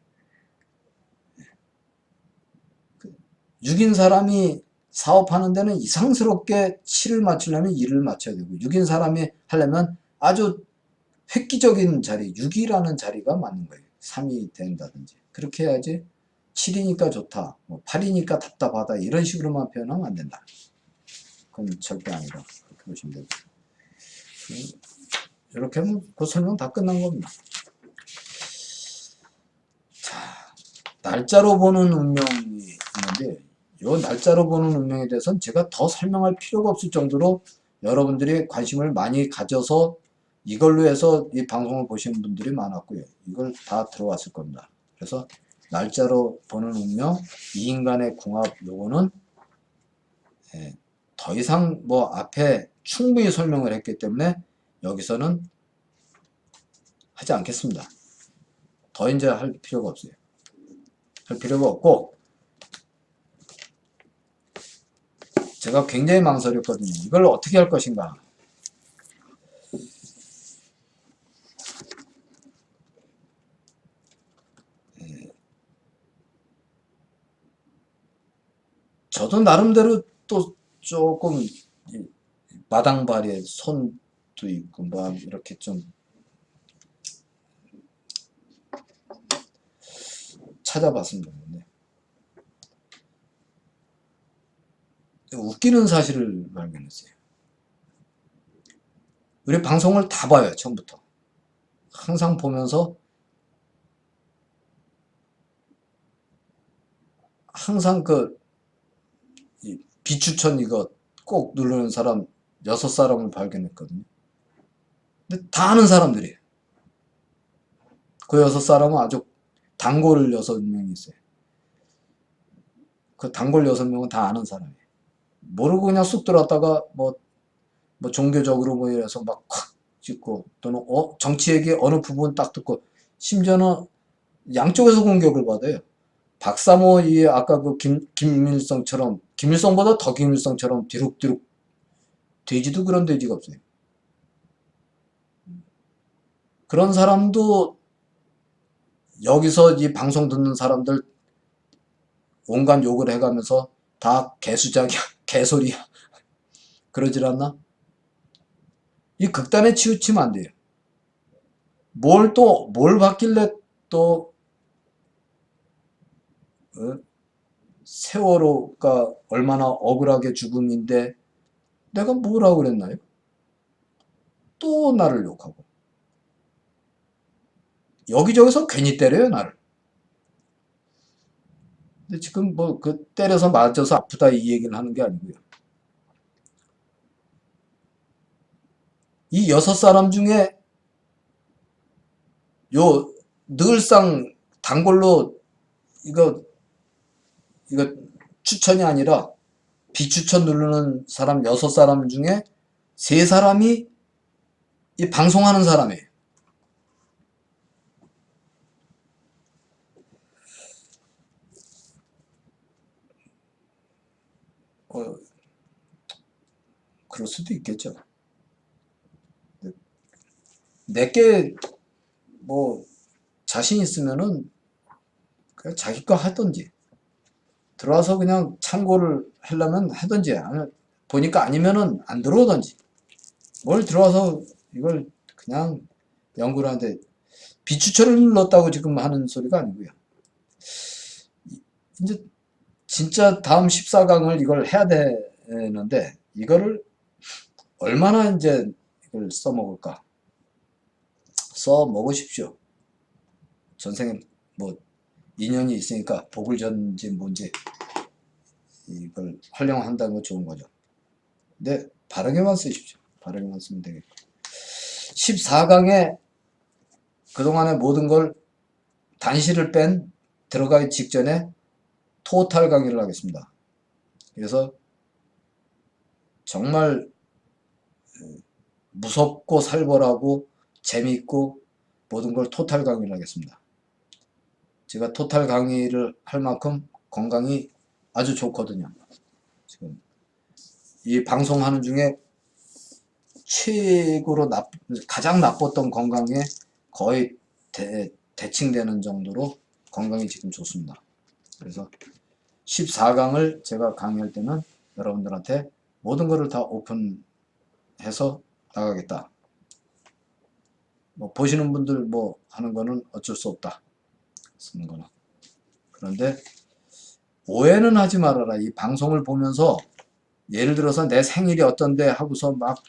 Speaker 1: 6인 사람이 사업하는 데는 이상스럽게 7을 맞추려면 2를 맞춰야 되고, 6인 사람이 하려면 아주 획기적인 자리, 6이라는 자리가 맞는 거예요. 3이 된다든지. 그렇게 해야지 7이니까 좋다, 뭐 8이니까 답답하다, 이런 식으로만 표현하면 안 된다. 그건 절대 아니다. 그렇게 보시면 되고. 이렇게 하면 그 설명 다 끝난 겁니다. 자, 날짜로 보는 운명이 있는데, 이 날짜로 보는 운명에 대해서는 제가 더 설명할 필요가 없을 정도로 여러분들이 관심을 많이 가져서 이걸로 해서 이 방송을 보시는 분들이 많았고요. 이걸 다 들어왔을 겁니다. 그래서 날짜로 보는 운명, 이 인간의 궁합, 요거는 더 이상 뭐 앞에 충분히 설명을 했기 때문에 여기서는 하지 않겠습니다. 더 이제 할 필요가 없어요. 할 필요가 없고, 제가 굉장히 망설였거든요. 이걸 어떻게 할 것인가. 저도 나름대로 또 조금 마당발이에 손도 있고 뭐 이렇게 좀 찾아봤습니다. 웃기는 사실을 발견했어요. 우리 방송을 다 봐요. 처음부터. 항상 보면서 항상 그 비추천 이거 꼭 누르는 사람 6사람을 발견했거든요. 근데 다 아는 사람들이에요. 그 6사람은 아주 단골 6명이 있어요. 그 단골 6명은 다 아는 사람이에요. 모르고 그냥 쑥 들어왔다가 뭐 종교적으로 뭐 이래서 막 콱 찍고, 또는 정치 얘기 어느 부분 딱 듣고, 심지어는 양쪽에서 공격을 받아요. 박사모 이 아까 그 김일성처럼, 김일성보다 더 김일성처럼 뒤룩뒤룩 돼지도 그런 돼지가 없어요. 그런 사람도 여기서 이 방송 듣는 사람들 온갖 욕을 해가면서 다 개수작이야, 개소리야, 그러질 않나? 이 극단에 치우치면 안 돼요. 뭘 받길래 또 세월호가 얼마나 억울하게 죽음인데 내가 뭐라고 그랬나요? 또 나를 욕하고, 여기저기서 괜히 때려요 나를. 근데 지금 뭐 그 때려서 맞아서 아프다 이 얘기를 하는 게 아니고요. 이 6사람 중에 요 늘상 단골로 이거 추천이 아니라 비추천 누르는 사람 6사람 중에 3사람이 이 방송하는 사람이에요. 그럴 수도 있겠죠. 내게 뭐 자신 있으면은 그냥 자기 거 하든지, 들어와서 그냥 참고를 하려면 하든지, 보니까 아니면은 안 들어오든지, 뭘 들어와서 이걸 그냥 연구를 하는데, 비추천을 눌렀다고 지금 하는 소리가 아니고요. 이제 진짜 다음 14강을 이걸 해야 되는데, 이거를 얼마나 이제 이걸 써먹을까. 써먹으십시오. 전생에 뭐 인연이 있으니까 복을 졌는지 뭔지 이걸 활용한다는 건 좋은 거죠. 근데 바르게만 쓰십시오. 바르게만 쓰면 되겠고. 14강에 그동안의 모든 걸 단시를 뺀 들어가기 직전에 토탈 강의를 하겠습니다. 그래서 정말 무섭고 살벌하고 재미있고 모든 걸 토탈 강의를 하겠습니다. 제가 토탈 강의를 할 만큼 건강이 아주 좋거든요. 지금 이 방송하는 중에 최고로 가장 나빴던 건강에 거의 대칭되는 정도로 건강이 지금 좋습니다. 그래서 14강을 제가 강의할 때는 여러분들한테 모든 것을 다 오픈해서 나가겠다. 뭐 보시는 분들 뭐 하는 거는 어쩔 수 없다. 쓰는 거는. 그런데 오해는 하지 말아라. 이 방송을 보면서 예를 들어서 내 생일이 어떤데 하고서 막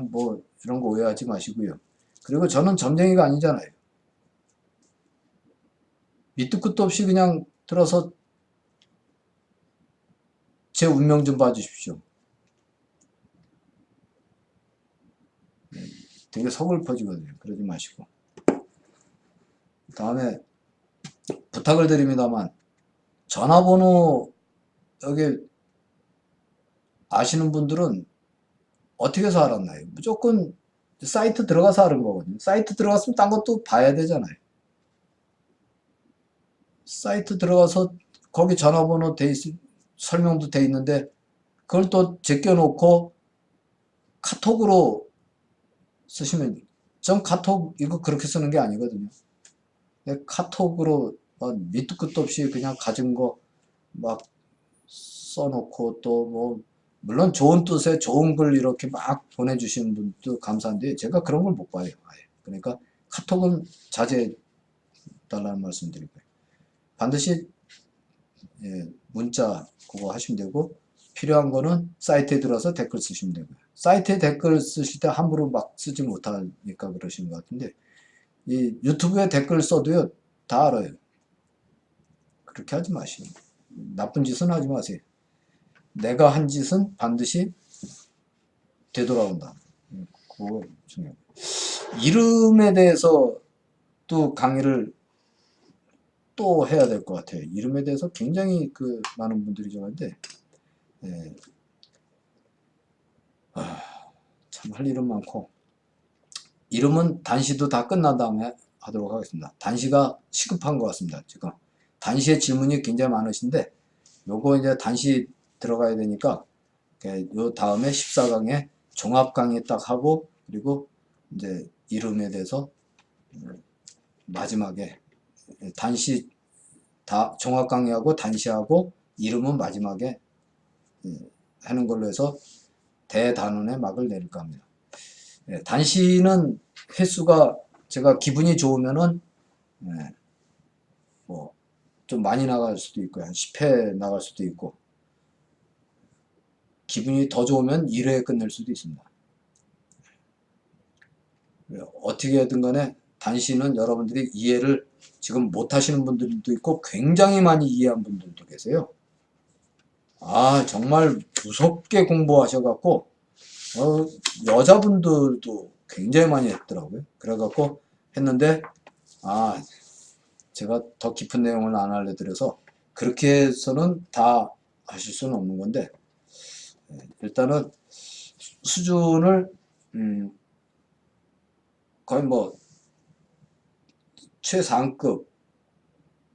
Speaker 1: 뭐 이런 거 오해하지 마시고요. 그리고 저는 점쟁이가 아니잖아요. 밑도 끝도 없이 그냥 들어서 제 운명 좀 봐주십시오. 되게 서글퍼지거든요. 그러지 마시고. 다음에 부탁을 드립니다만 전화번호 여기 아시는 분들은 어떻게 해서 알았나요? 무조건 사이트 들어가서 알은 거거든요. 사이트 들어갔으면 딴 것도 봐야 되잖아요. 사이트 들어가서 거기 전화번호 설명도 돼 있는데 그걸 또 제껴놓고 카톡으로 쓰시면 전 카톡 이거 그렇게 쓰는 게 아니거든요. 카톡으로 밑도 끝도 없이 그냥 가진 거 막 써놓고 또 뭐 물론 좋은 뜻에 좋은 글 이렇게 막 보내주시는 분도 감사한데 제가 그런 걸 못 봐요. 아예. 그러니까 카톡은 자제해 달라는 말씀 드리고요. 반드시 문자 그거 하시면 되고 필요한 거는 사이트에 들어서 댓글 쓰시면 되고요. 사이트에 댓글 쓰실 때 함부로 막 쓰지 못하니까 그러시는 것 같은데 이 유튜브에 댓글 써도요 다 알아요. 그렇게 하지 마시고 나쁜 짓은 하지 마세요. 내가 한 짓은 반드시 되돌아온다. 그거 중요해요. 이름에 대해서 또 강의를 또 해야 될 것 같아요. 이름에 대해서 굉장히 많은 분들이 좋아하는데 참 할 일은 많고 이름은 단시도 다 끝난 다음에 하도록 하겠습니다. 단시가 시급한 것 같습니다. 지금 단시의 질문이 굉장히 많으신데 요거 이제 단시 들어가야 되니까 요 다음에 14강에 종합 강의 딱 하고 그리고 이제 이름에 대해서 마지막에 단시 다 종합 강의하고 단시하고 이름은 마지막에 하는 걸로 해서 대단원의 막을 내릴까 합니다. 단시는 횟수가 제가 기분이 좋으면은 뭐 좀 많이 나갈 수도 있고요. 한 10회 나갈 수도 있고 기분이 더 좋으면 1회에 끝낼 수도 있습니다. 어떻게든 간에 단시는 여러분들이 이해를 지금 못 하시는 분들도 있고 굉장히 많이 이해한 분들도 계세요. 정말 무섭게 공부하셔갖고 여자분들도 굉장히 많이 했더라고요. 그래갖고 했는데 제가 더 깊은 내용을 안 알려드려서 그렇게 해서는 다 하실 수는 없는 건데 일단은 수준을 거의 뭐 최상급,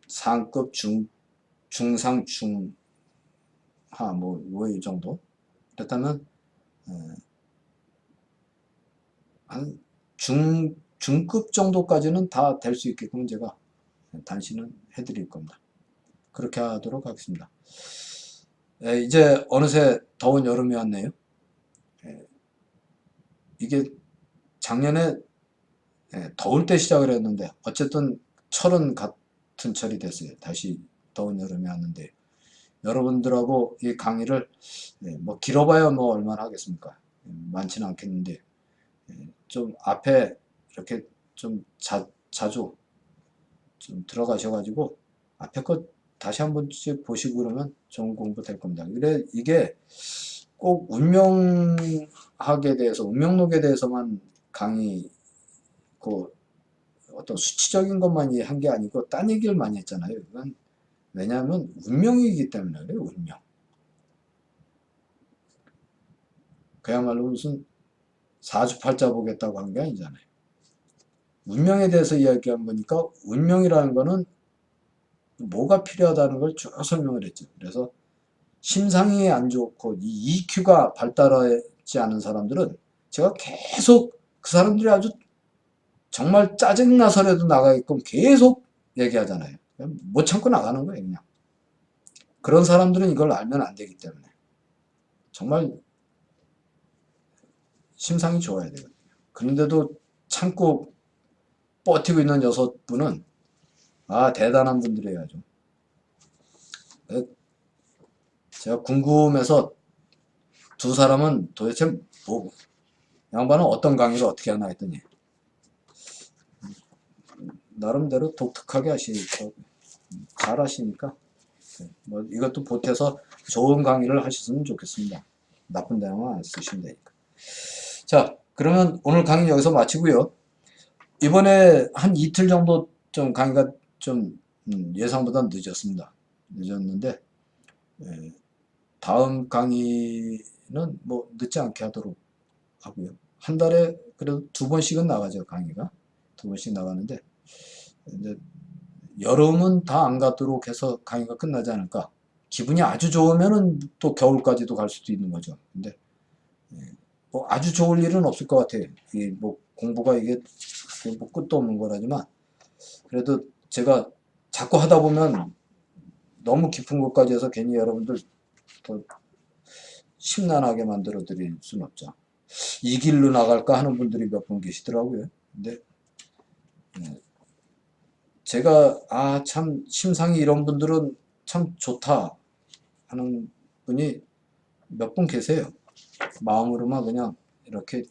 Speaker 1: 상급, 중상, 중하 뭐 이 정도 그렇다면 한 중급 정도까지는 다 될 수 있게끔 제가 단시는 해드릴 겁니다. 그렇게 하도록 하겠습니다. 이제 어느새 더운 여름이 왔네요. 이게 작년에 더울 때 시작을 했는데 어쨌든 철은 같은 철이 됐어요. 다시 더운 여름이 왔는데 여러분들하고 이 강의를 뭐 길어봐야 뭐 얼마나 하겠습니까? 많지는 않겠는데 좀 앞에 이렇게 좀 자주 좀 들어가셔가지고 앞에 것 다시 한 번씩 보시고 그러면 좋은 공부 될 겁니다. 그래 이게 꼭 운명학에 대해서 운명록에 대해서만 강의 어떤 수치적인 것만 한 게 아니고 딴 얘기를 많이 했잖아요. 이건 왜냐하면 운명이기 때문에 그래요. 운명. 그야말로 무슨 사주팔자 보겠다고 한 게 아니잖아요. 운명에 대해서 이야기한 거니까 운명이라는 거는 뭐가 필요하다는 걸 쭉 설명을 했죠. 그래서 심상이 안 좋고 이 EQ가 발달하지 않은 사람들은 제가 계속 그 사람들이 아주 정말 짜증나서라도 나가게끔 계속 얘기하잖아요. 못 참고 나가는 거예요, 그냥. 그런 사람들은 이걸 알면 안 되기 때문에 정말 심상이 좋아야 되거든요. 그런데도 참고 버티고 있는 6분은 대단한 분들이에요. 아주. 제가 궁금해서 두 사람은 도대체 뭐 양반은 어떤 강의를 어떻게 하나 했더니 나름대로 독특하게 하시니까 잘 하시니까 뭐 이것도 보태서 좋은 강의를 하셨으면 좋겠습니다. 나쁜 대화만 안 쓰시면 되니까. 자, 그러면 오늘 강의 여기서 마치고요. 이번에 한 이틀 정도 좀 강의가 좀 예상보다 늦었습니다. 늦었는데 다음 강의는 뭐 늦지 않게 하도록 하고요. 한 달에 그래도 2번씩은 나가죠, 강의가. 2번씩 나가는데 이제 여름은 다 안 가도록 해서 강의가 끝나지 않을까. 기분이 아주 좋으면은 또 겨울까지도 갈 수도 있는 거죠. 근데 뭐 아주 좋을 일은 없을 것 같아요. 이 뭐 공부가 이게 뭐 끝도 없는 거라지만 그래도 제가 자꾸 하다 보면 너무 깊은 것까지 해서 괜히 여러분들 더 심란하게 만들어 드릴 수는 없죠. 이 길로 나갈까 하는 분들이 몇 분 계시더라고요. 근데 제가 참 심상이 이런 분들은 참 좋다 하는 분이 몇 분 계세요. 마음으로만 그냥 이렇게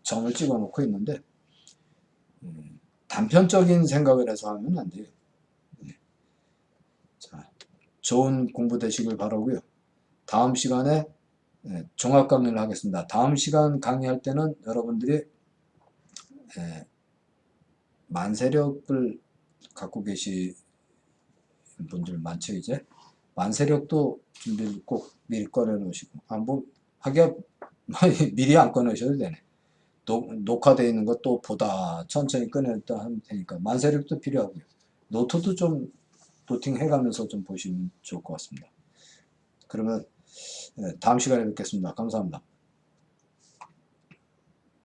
Speaker 1: 점을 찍어 놓고 있는데 단편적인 생각을 해서 하면 안 돼요. 자, 좋은 공부 되시길 바라고요. 다음 시간에 종합 강의를 하겠습니다. 다음 시간 강의할 때는 여러분들이 만세력을 갖고 계신 분들 많죠. 이제 만세력도 준비를 꼭 미리 꺼내 놓으시고 뭐 하기야 미리 안 꺼내셔도 되네. 녹화되어 있는 것도 보다 천천히 꺼냈다 하면 되니까 만세력도 필요하고요. 노트도 좀 도팅해 가면서 좀 보시면 좋을 것 같습니다. 그러면 다음 시간에 뵙겠습니다. 감사합니다.